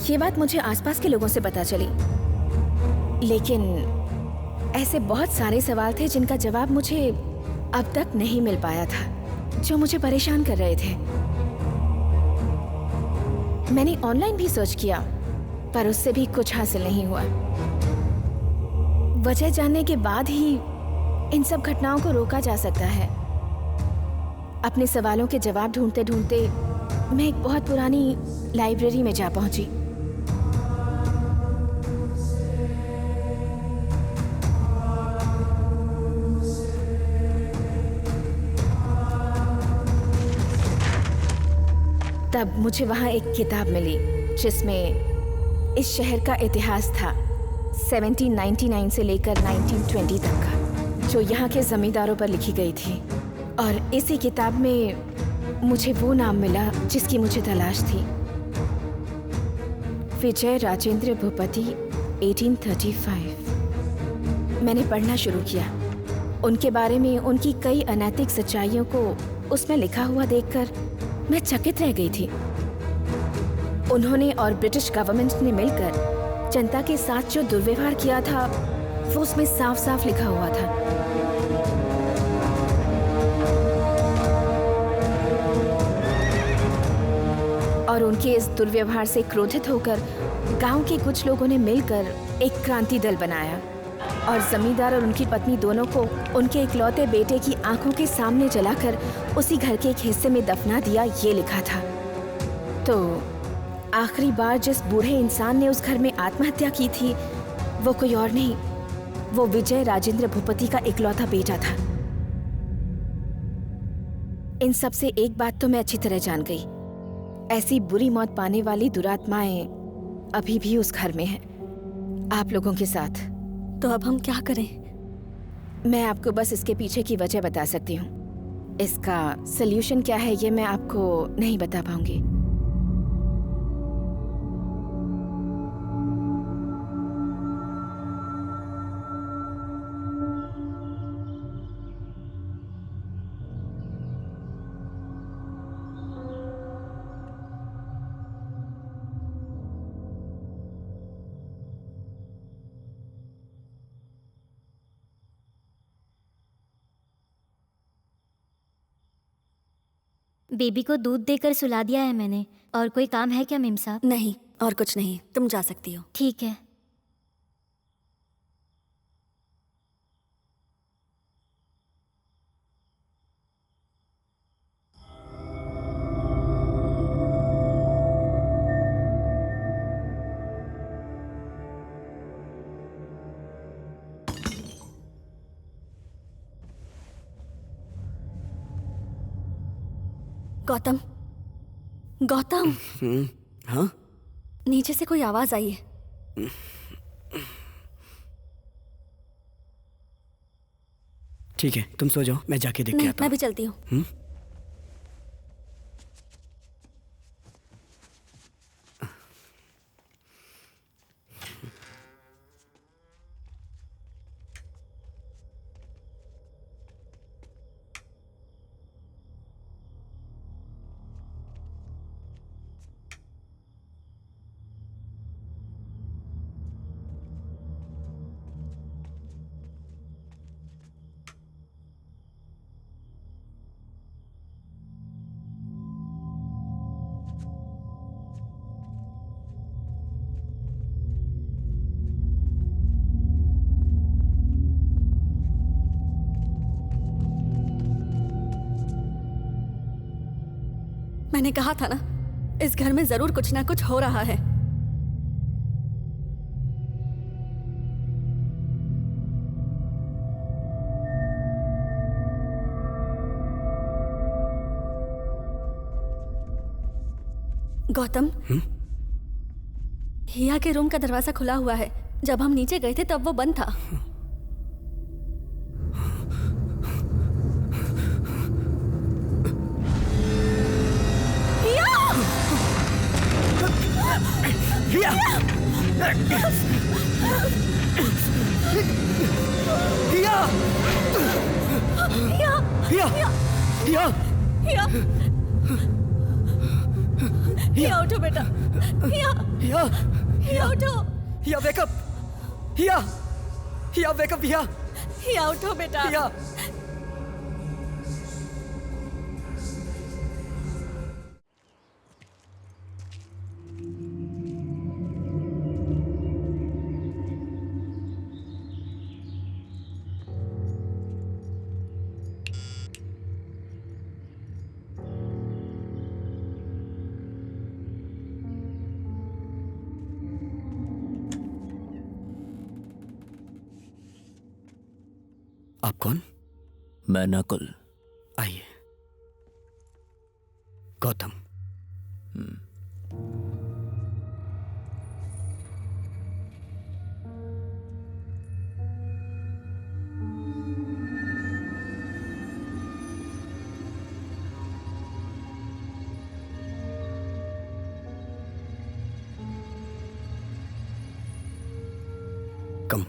ये बात मुझे आसपास के लोगों से पता चली, लेकिन ऐसे बहुत सारे सवाल थे जिनका जवाब मुझे अब तक नहीं मिल पाया था, जो मुझे परेशान कर रहे थे। मैंने ऑनलाइन भी सर्च किया, पर उससे भी कुछ हासिल नहीं हुआ। वजह जानने के बाद ही इन सब घटनाओं को रोका जा सकता है। अपने सवालों के जवाब ढूंढते ढूंढते मैं एक बहुत पुरानी लाइब्रेरी में जा पहुंची। तब मुझे वहां एक किताब मिली जिसमें इस शहर का इतिहास था, 1799 से लेकर 1920 तक का, जो यहाँ के जमींदारों पर लिखी गई थी। और इसी किताब में मुझे वो नाम मिला जिसकी मुझे तलाश थी, विजय राजेंद्र भूपति 1835। मैंने पढ़ना शुरू किया। उनके बारे में उनकी कई अनैतिक सच्चाइयों को उसमें लिखा हुआ देखकर मैं चकित रह गई थी। उन्होंने और ब्रिटिश गवर्नमेंट ने मिलकर जनता के साथ जो दुर्व्यवहार किया था वो उसमें साफ साफ लिखा हुआ था। और उनके इस दुर्व्यवहार से क्रोधित होकर गांव के कुछ लोगों ने मिलकर एक क्रांति दल बनाया और जमींदार और उनकी पत्नी दोनों को उनके इकलौते बेटे की आंखों के सामने जलाकर उसी घर के एक हिस्से में दफना दिया, ये लिखा था। तो आखिरी बार जिस बूढ़े इंसान ने उस घर में आत्महत्या की थी वो कोई और नहीं, वो विजय राजेंद्र भूपति का इकलौता बेटा था। इन सब से एक बात तो मैं अच्छी तरह जान गई, ऐसी बुरी मौत पाने वाली दुरात्माएं अभी भी उस घर में हैं, आप लोगों के साथ। तो अब हम क्या करें? मैं आपको बस इसके पीछे की वजह बता सकती हूँ, इसका सल्यूशन क्या है ये मैं आपको नहीं बता पाऊंगी। बेबी को दूध देकर सुला दिया है मैंने। और कोई काम है क्या मेम साहब? नहीं, और कुछ नहीं, तुम जा सकती हो। ठीक है। गौतम, गौतम, हाँ? नीचे से कोई आवाज आई है। ठीक है, तुम सो जाओ, मैं जाके देख के नहीं, आता मैं हूँ। भी चलती हूँ। मैंने कहा था ना, इस घर में जरूर कुछ ना कुछ हो रहा है। गौतम, हिया के रूम का दरवाजा खुला हुआ है। जब हम नीचे गए थे तब वो बंद था। हिया उठो बेटा, हिया उठो, हिया वेक अप, हिया वेक अप, हिया उठो बेटा। आप कौन? मैं नकुल। आइए। गौतम। कम।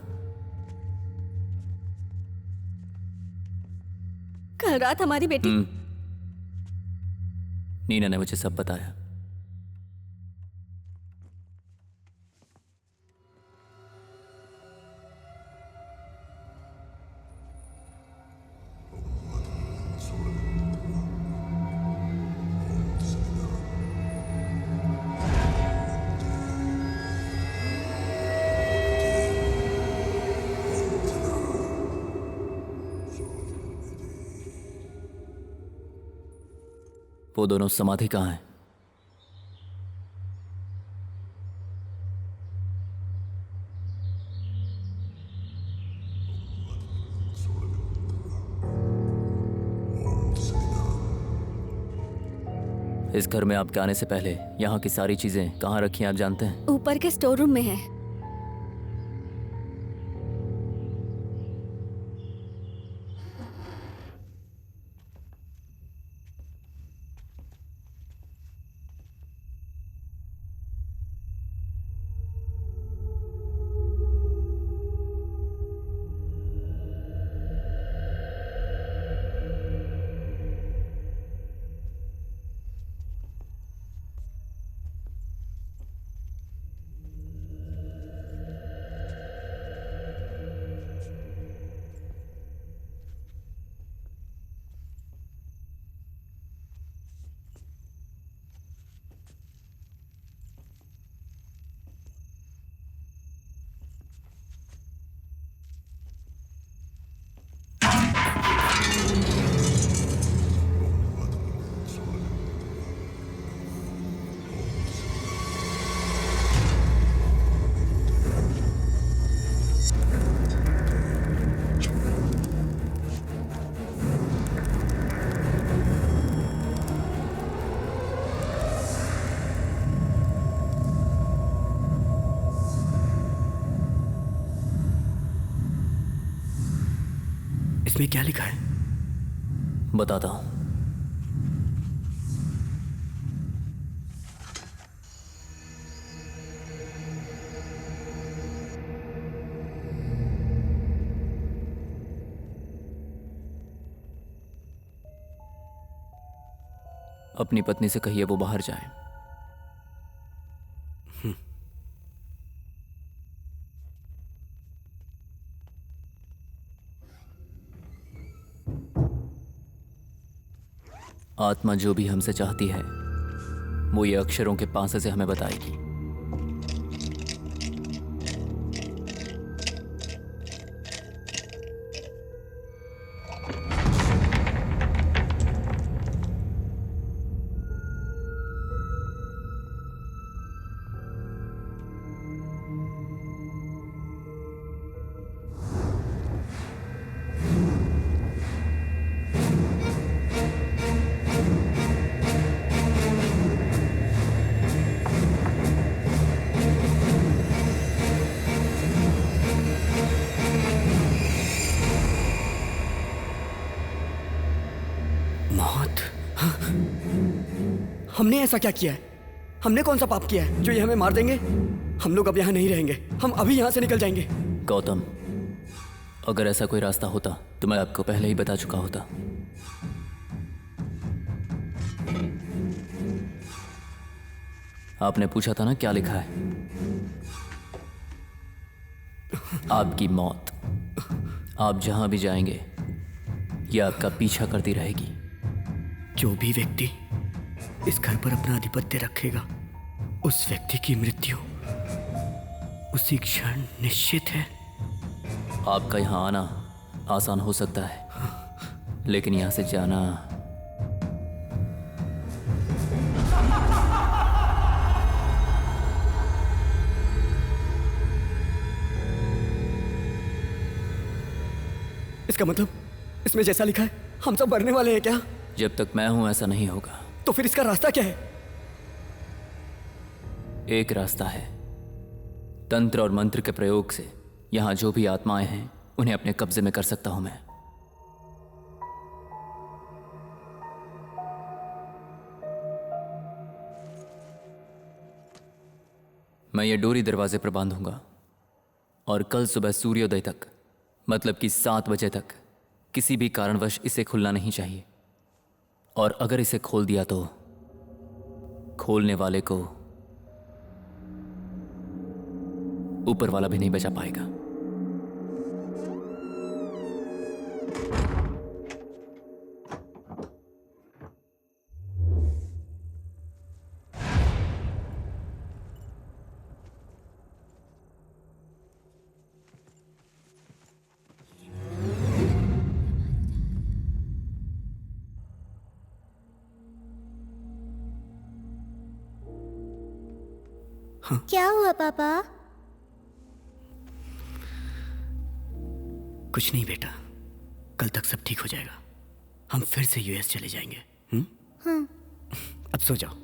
कल रात हमारी बेटी नीना ने मुझे सब बताया। वो दोनों समाधि कहाँ हैं? इस घर में आपके आने से पहले यहाँ की सारी चीजें कहाँ रखी हैं आप जानते हैं? ऊपर के स्टोर रूम में है। इसमें क्या लिखा है? बताता हूं। अपनी पत्नी से कहिए वो बाहर जाए। आत्मा जो भी हमसे चाहती है वो ये अक्षरों के पासे से हमें बताएगी। मौत? हमने ऐसा क्या किया है? हमने कौन सा पाप किया है जो ये हमें मार देंगे? हम लोग अब यहाँ नहीं रहेंगे, हम अभी यहाँ से निकल जाएंगे। गौतम, अगर ऐसा कोई रास्ता होता तो मैं आपको पहले ही बता चुका होता। आपने पूछा था ना क्या लिखा है? आपकी मौत। आप जहां भी जाएंगे ये आपका पीछा करती रहेगी। जो भी व्यक्ति इस घर पर अपना आधिपत्य रखेगा उस व्यक्ति की मृत्यु उसी क्षण निश्चित है। आपका यहाँ आना आसान हो सकता है, लेकिन यहाँ से जाना इसका मतलब इसमें जैसा लिखा है हम सब मरने वाले हैं क्या? जब तक मैं हूं ऐसा नहीं होगा। तो फिर इसका रास्ता क्या है? एक रास्ता है। तंत्र और मंत्र के प्रयोग से यहां जो भी आत्माएं हैं उन्हें अपने कब्जे में कर सकता हूं मैं। मैं ये डोरी दरवाजे पर बांधूंगा और कल सुबह सूर्योदय तक, मतलब कि 7 बजे तक किसी भी कारणवश इसे खुलना नहीं चाहिए। और अगर इसे खोल दिया तो खोलने वाले को ऊपर वाला भी नहीं बचा पाएगा। क्या हुआ पापा? कुछ नहीं बेटा, कल तक सब ठीक हो जाएगा। हम फिर से यूएस चले जाएंगे। हाँ। अब सो जाओ।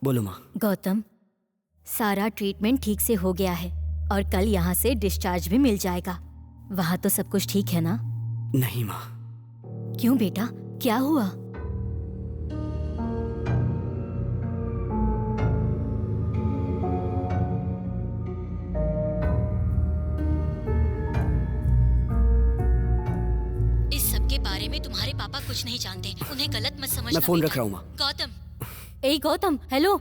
बोलो माँ। गौतम, सारा ट्रीटमेंट ठीक से हो गया है और कल यहाँ से डिस्चार्ज भी मिल जाएगा। वहाँ तो सब कुछ ठीक है ना? नहीं माँ। क्यों बेटा, क्या हुआ? इस सब के बारे में तुम्हारे पापा कुछ नहीं जानते, उन्हें गलत मत समझना। मैं फोन बेटा। रख रहा हूँ माँ। गौतम, ए गौतम, हेलो।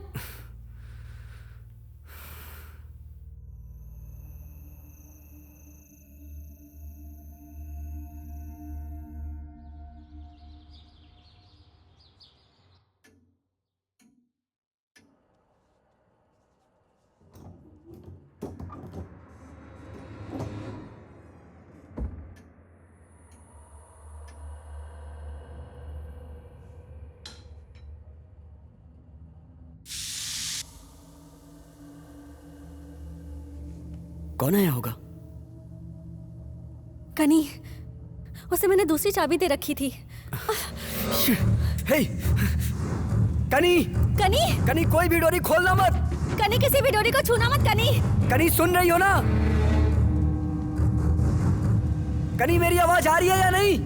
कौन आया होगा? कनी, उसे मैंने दूसरी चाबी दे रखी थी। हे! कनी! कनी! कनी, कोई भी डोरी खोलना मत। कनी, किसी भी डोरी को छूना मत। कनी! कनी, सुन रही हो ना? कनी, मेरी आवाज आ रही है या नहीं?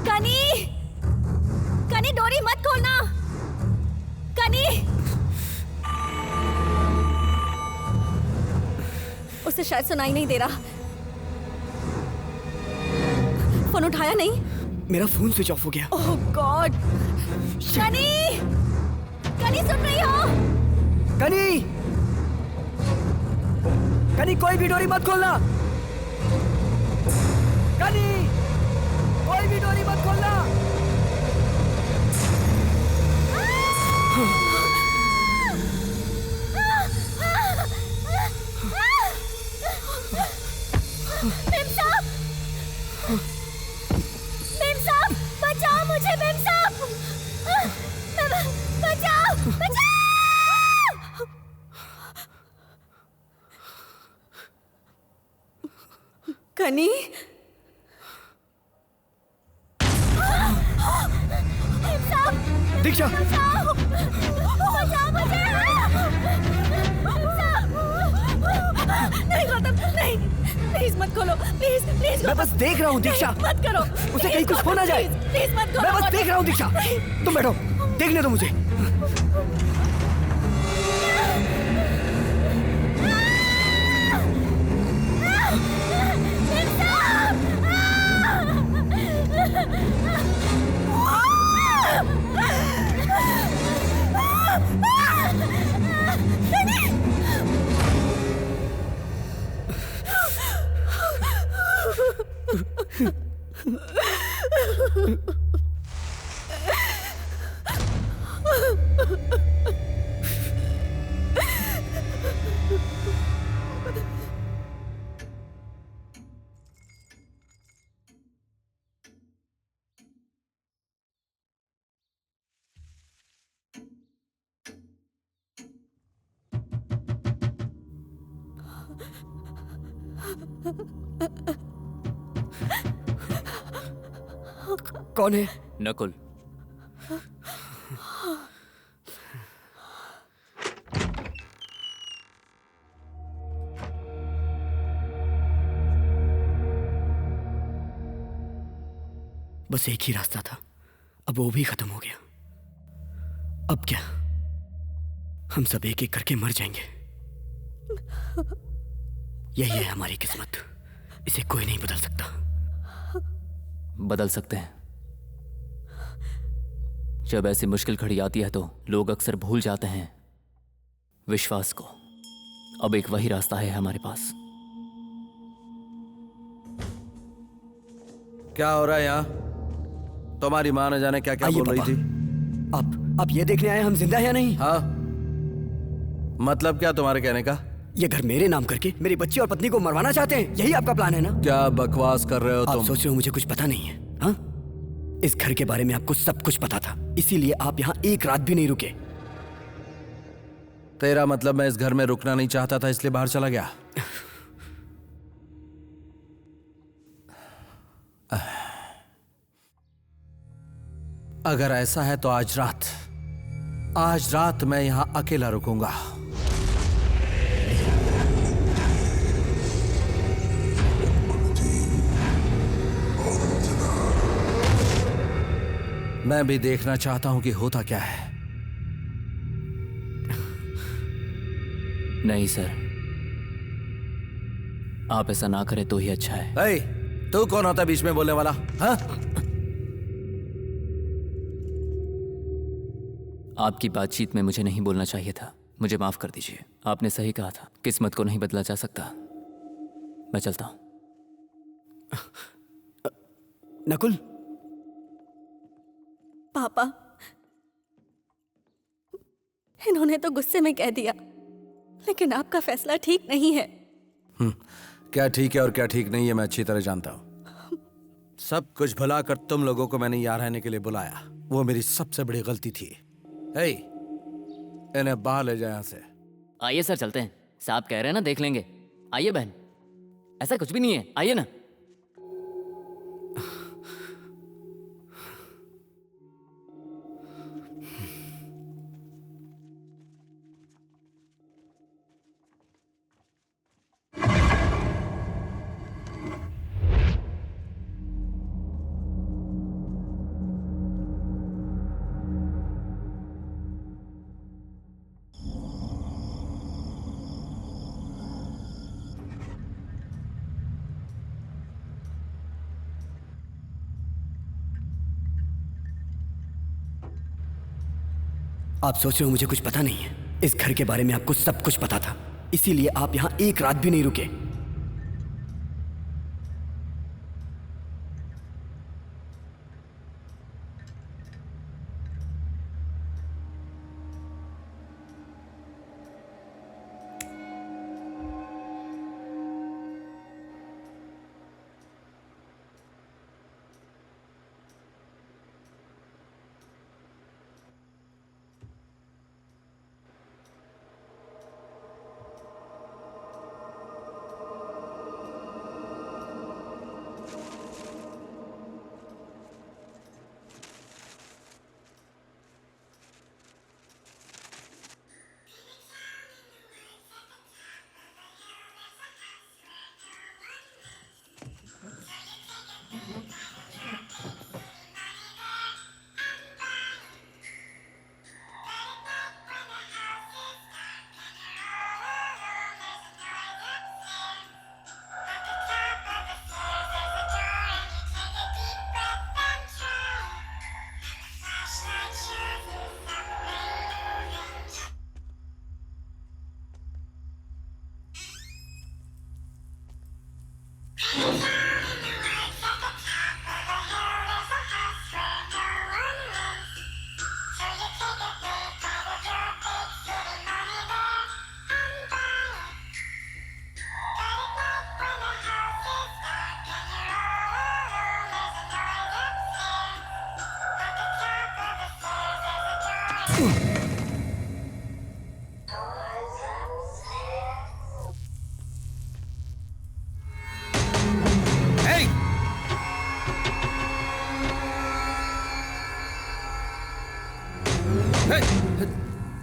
कनी! कनी, डोरी मत खोलना। कनी! उसे शायद सुनाई नहीं दे रहा। फोन उठाया नहीं? मेरा फोन स्विच ऑफ हो गया। ओह गॉड! कनी! कनी, सुन रही हो? कनी! कनी, कोई भी डोरी मत खोलना। कनी! कोई भी डोरी मत खोलना। मेम साहब! मेम साहब, बचाओ मुझे मेम साहब! बचाओ! बचाओ! कनी! मेम साहब! दीक्षा! बचाओ! बचाओ मुझे! मेम साहब! नहीं गौतम, नहीं, प्लीज मत खोलो, प्लीज प्लीज। मैं बस देख रहा हूँ दीक्षा। मत करो, उसे कहीं कुछ हो ना जाए। प्लीज मत करो। मैं बस देख रहा हूँ दीक्षा। तुम बैठो, देखने दो मुझे। कौन है? नकुल। बस एक ही रास्ता था, अब वो भी खत्म हो गया। अब क्या? हम सब एक एक करके मर जाएंगे। यही है हमारी किस्मत, इसे कोई नहीं बदल सकता। बदल सकते हैं। जब ऐसी मुश्किल घड़ी आती है तो लोग अक्सर भूल जाते हैं विश्वास को। अब एक वही रास्ता है हमारे पास। क्या हो रहा है यहाँ? तुम्हारी माँ न जाने क्या क्या बोल रही थी। आप ये देखने आए हम जिंदा हैं या नहीं? हाँ, मतलब क्या तुम्हारे कहने का? ये घर मेरे नाम करके मेरी बच्ची और पत्नी को मरवाना चाहते हैं, यही आपका प्लान है ना? क्या बकवास कर रहे हो तुम? आप सोच रहे हो मुझे कुछ पता नहीं है? हाँ, इस घर के बारे में आपको सब कुछ पता था, इसीलिए आप यहाँ एक रात भी नहीं रुके। तेरा मतलब मैं इस घर में रुकना नहीं चाहता था इसलिए बाहर चला गया? अगर ऐसा है तो आज रात मैं यहां अकेला रुकूंगा। मैं भी देखना चाहता हूं कि होता क्या है। नहीं सर, आप ऐसा ना करें तो ही अच्छा है। ए, तू कौन होता है बीच में बोलने वाला? हाँ? आपकी बातचीत में मुझे नहीं बोलना चाहिए था, मुझे माफ कर दीजिए। आपने सही कहा था, किस्मत को नहीं बदला जा सकता। मैं चलता हूं। नकुल, पापा, इन्होंने तो गुस्से में कह दिया, लेकिन आपका फैसला ठीक नहीं है। क्या ठीक है और क्या ठीक नहीं है मैं अच्छी तरह जानता हूं। सब कुछ भुला कर तुम लोगों को मैंने यहाँ रहने के लिए बुलाया, वो मेरी सबसे बड़ी गलती थी। हे, इन्हें बाहर ले जाए यहाँ से। आइए सर, चलते हैं। साहब कह रहे हैं ना, देख लेंगे। आइए बहन, ऐसा कुछ भी नहीं है, आइए ना। आप सोच रहे हो मुझे कुछ पता नहीं है? इस घर के बारे में आपको सब कुछ पता था, इसीलिए आप यहाँ एक रात भी नहीं रुके।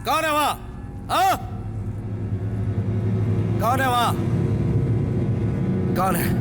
कौन है वहां? हाँ? कौन है वहां? कौन है?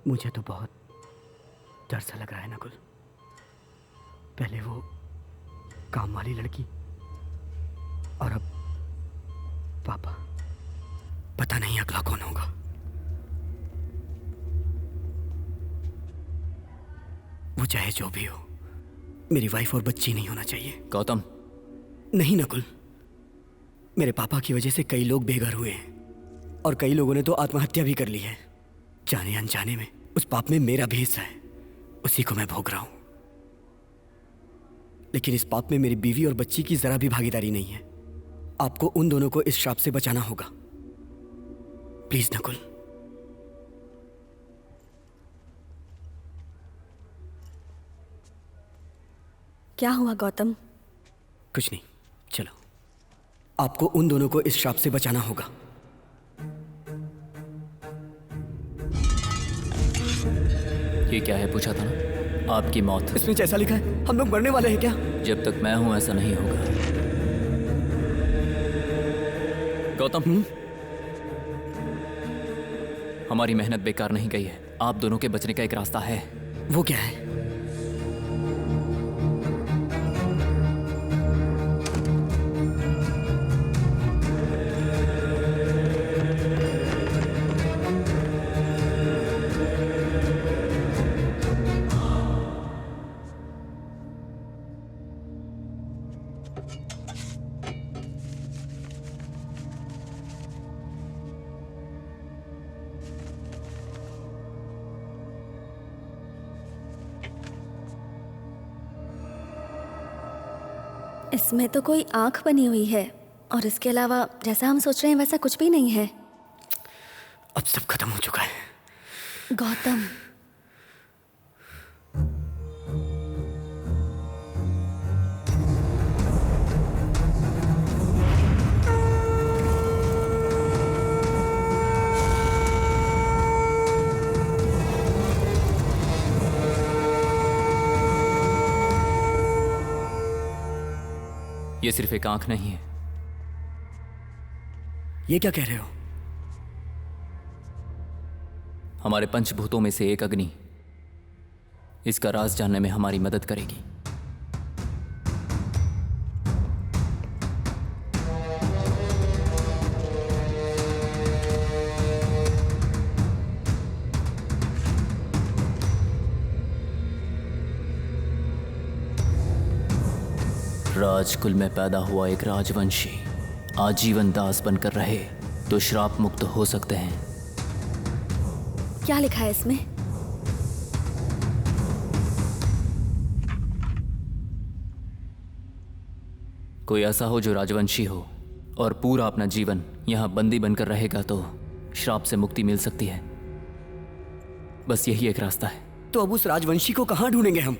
मुझे तो बहुत डर सा लग रहा है नकुल। पहले वो काम वाली लड़की और अब पापा। पता नहीं अगला कौन होगा। वो चाहे जो भी हो, मेरी वाइफ और बच्ची नहीं होना चाहिए। गौतम। नहीं नकुल, मेरे पापा की वजह से कई लोग बेघर हुए हैं और कई लोगों ने तो आत्महत्या भी कर ली है। जाने अनजाने में उस पाप में मेरा भी हिस्सा है, उसी को मैं भोग रहा हूं। लेकिन इस पाप में मेरी बीवी और बच्ची की जरा भी भागीदारी नहीं है। आपको उन दोनों को इस श्राप से बचाना होगा। प्लीज नकुल। क्या हुआ गौतम? कुछ नहीं, चलो। आपको उन दोनों को इस श्राप से बचाना होगा। ये क्या है? पूछा था ना, आपकी मौत। इसमें जैसा लिखा है हम लोग मरने वाले हैं क्या? जब तक मैं हूं ऐसा नहीं होगा। गौतम, हमारी मेहनत बेकार नहीं गई है। आप दोनों के बचने का एक रास्ता है। वो क्या है? इसमें तो कोई आंख बनी हुई है और इसके अलावा जैसा हम सोच रहे हैं वैसा कुछ भी नहीं है। अब सब खत्म हो चुका है। गौतम, ये सिर्फ एक आंख नहीं है। ये क्या कह रहे हो? हमारे पंचभूतों में से एक अग्नि इसका राज जानने में हमारी मदद करेगी। राजकुल में पैदा हुआ एक राजवंशी आजीवन दास बनकर रहे तो श्राप मुक्त हो सकते हैं। क्या लिखा है इसमें? कोई ऐसा हो जो राजवंशी हो और पूरा अपना जीवन यहां बंदी बनकर रहेगा तो श्राप से मुक्ति मिल सकती है। बस यही एक रास्ता है। तो अब उस राजवंशी को कहां ढूंढेंगे हम?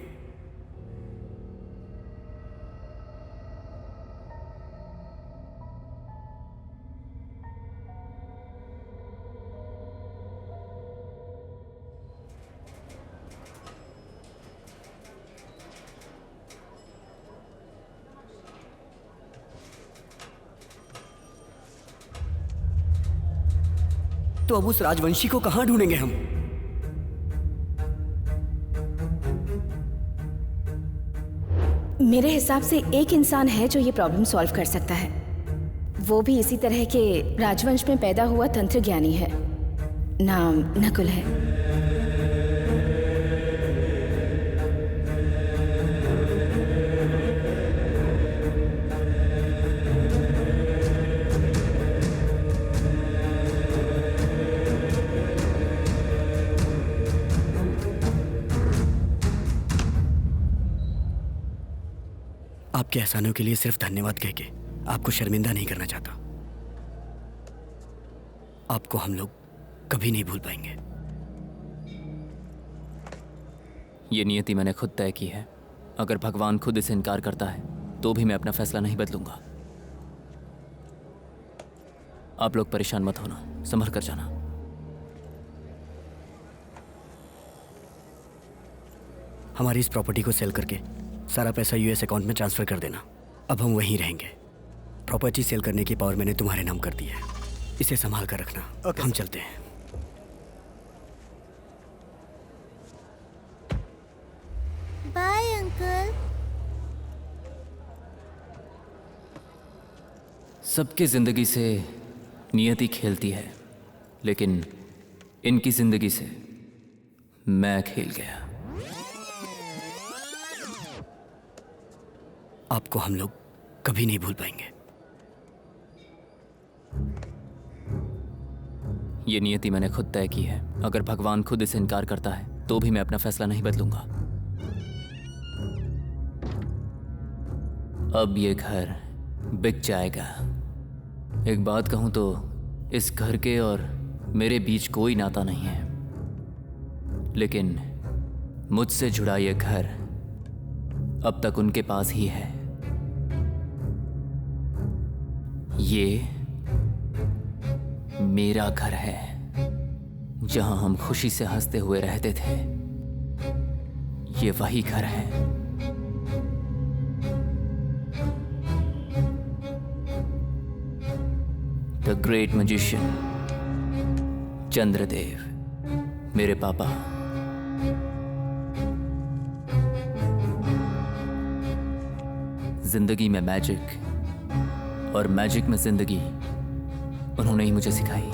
तो अब उस राजवंशी को कहां ढूंढेंगे हम? मेरे हिसाब से एक इंसान है जो ये प्रॉब्लम सॉल्व कर सकता है। वो भी इसी तरह के राजवंश में पैदा हुआ तंत्र ज्ञानी है। नाम नकुल है। आपके एहसानों के लिए सिर्फ धन्यवाद कह के आपको शर्मिंदा नहीं करना चाहता। आपको हम लोग कभी नहीं भूल पाएंगे। ये नियति मैंने खुद तय की है। अगर भगवान खुद इसे इनकार करता है तो भी मैं अपना फैसला नहीं बदलूंगा। आप लोग परेशान मत होना, संभल कर जाना। हमारी इस प्रॉपर्टी को सेल करके सारा पैसा यूएस अकाउंट में ट्रांसफर कर देना। अब हम वहीं रहेंगे। प्रॉपर्टी सेल करने की पावर मैंने तुम्हारे नाम कर दी है, इसे संभाल कर रखना। हम चलते हैं। Bye uncle. सबकी जिंदगी से नियति खेलती है, लेकिन इनकी जिंदगी से मैं खेल गया। आपको हम लोग कभी नहीं भूल पाएंगे। ये नियति मैंने खुद तय की है। अगर भगवान खुद इसे इनकार करता है तो भी मैं अपना फैसला नहीं बदलूंगा। अब ये घर बिक जाएगा। एक बात कहूं तो इस घर के और मेरे बीच कोई नाता नहीं है, लेकिन मुझसे जुड़ा ये घर अब तक उनके पास ही है। ये मेरा घर है, जहां हम खुशी से हंसते हुए रहते थे। ये वही घर है। द ग्रेट मैजिशियन चंद्रदेव, मेरे पापा। जिंदगी में मैजिक और मैजिक में जिंदगी उन्होंने ही मुझे सिखाई।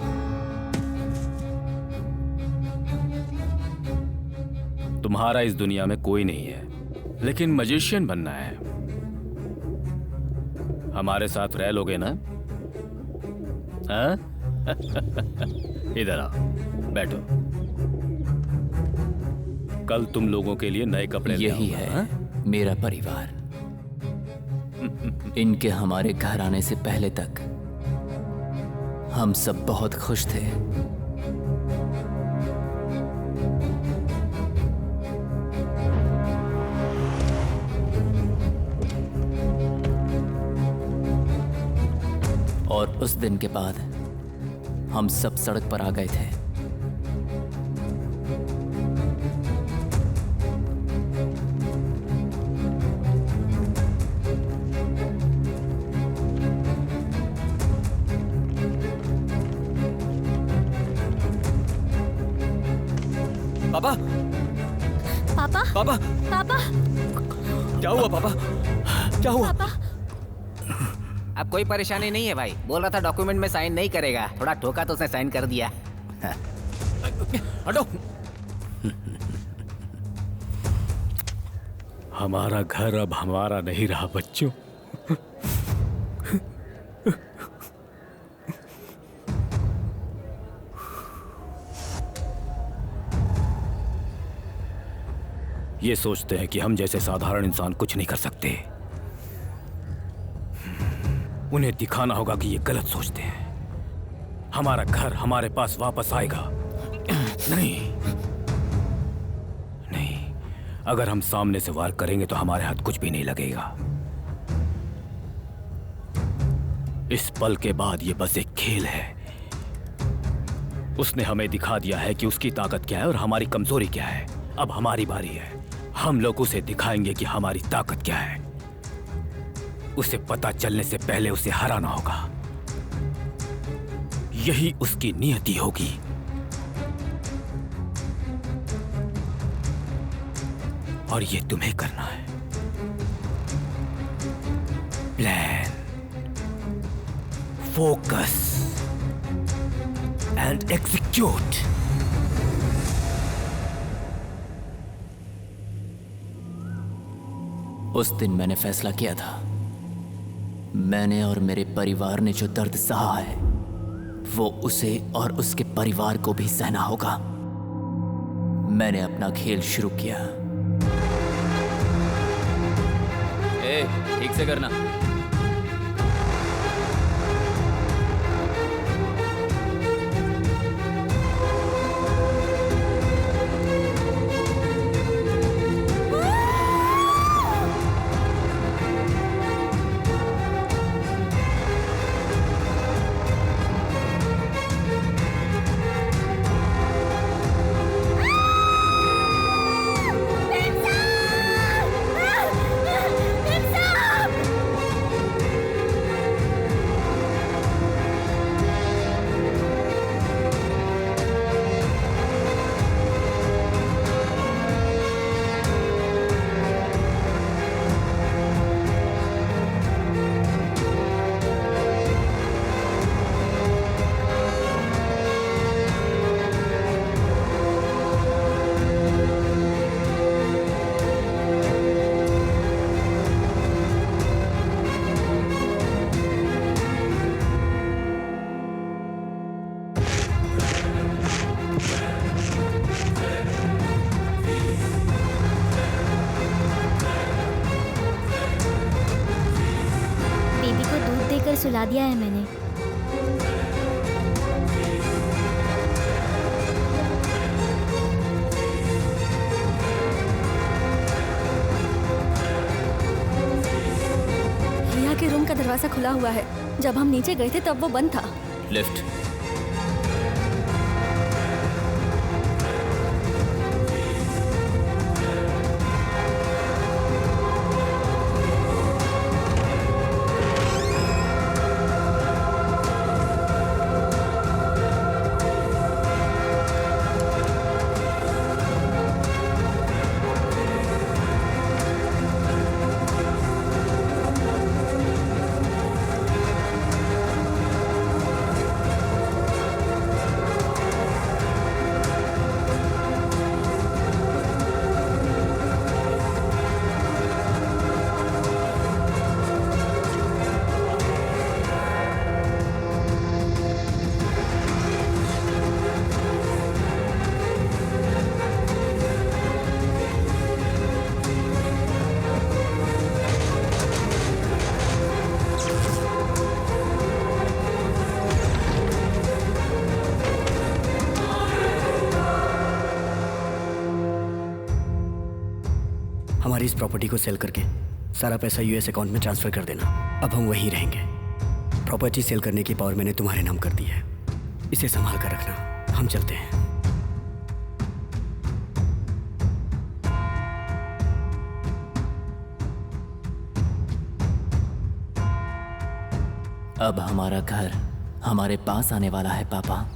तुम्हारा इस दुनिया में कोई नहीं है, लेकिन मैजिशियन बनना है। हमारे साथ रह लोगे ना? हाँ? इधर आओ, बैठो। कल तुम लोगों के लिए नए कपड़े ले यही आऊंगा, है हाँ? मेरा परिवार। इनके हमारे घर आने से पहले तक हम सब बहुत खुश थे। और उस दिन के बाद हम सब सड़क पर आ गए थे। पापा, पापा, पापा, पापा, क्या हुआ पापा? क्या हुआ? पापा। अब कोई परेशानी नहीं है भाई। बोल रहा था डॉक्यूमेंट में साइन नहीं करेगा, थोड़ा ठोका तो उसने साइन कर दिया। हटो। हमारा घर अब हमारा नहीं रहा बच्चों। ये सोचते हैं कि हम जैसे साधारण इंसान कुछ नहीं कर सकते। उन्हें दिखाना होगा कि ये गलत सोचते हैं। हमारा घर हमारे पास वापस आएगा। नहीं, नहीं, अगर हम सामने से वार करेंगे तो हमारे हाथ कुछ भी नहीं लगेगा। इस पल के बाद ये बस एक खेल है। उसने हमें दिखा दिया है कि उसकी ताकत क्या है और हमारी कमजोरी क्या है। अब हमारी बारी है। हम लोग उसे दिखाएंगे कि हमारी ताकत क्या है। उसे पता चलने से पहले उसे हराना होगा। यही उसकी नियति होगी। और ये तुम्हें करना है। focus and execute. उस दिन मैंने फैसला किया था, मैंने और मेरे परिवार ने जो दर्द सहा है वो उसे और उसके परिवार को भी सहना होगा। मैंने अपना खेल शुरू किया। ठीक से करना। सुला दिया है मैंने। रिया के रूम का दरवाजा खुला हुआ है। जब हम नीचे गए थे तब वो बंद था। लिफ्ट। हमारी इस प्रॉपर्टी को सेल करके सारा पैसा यूएस अकाउंट में ट्रांसफर कर देना। अब हम वहीं रहेंगे। प्रॉपर्टी सेल करने की पावर मैंने तुम्हारे नाम कर दी है, इसे संभाल कर रखना। हम चलते हैं। अब हमारा घर हमारे पास आने वाला है पापा।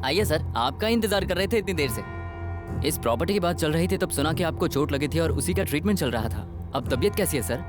आइए सर, आपका इंतजार कर रहे थे इतनी देर से। इस प्रॉपर्टी की बात चल रही थी तब सुना कि आपको चोट लगी थी और उसी का ट्रीटमेंट चल रहा था। अब तबीयत कैसी है सर?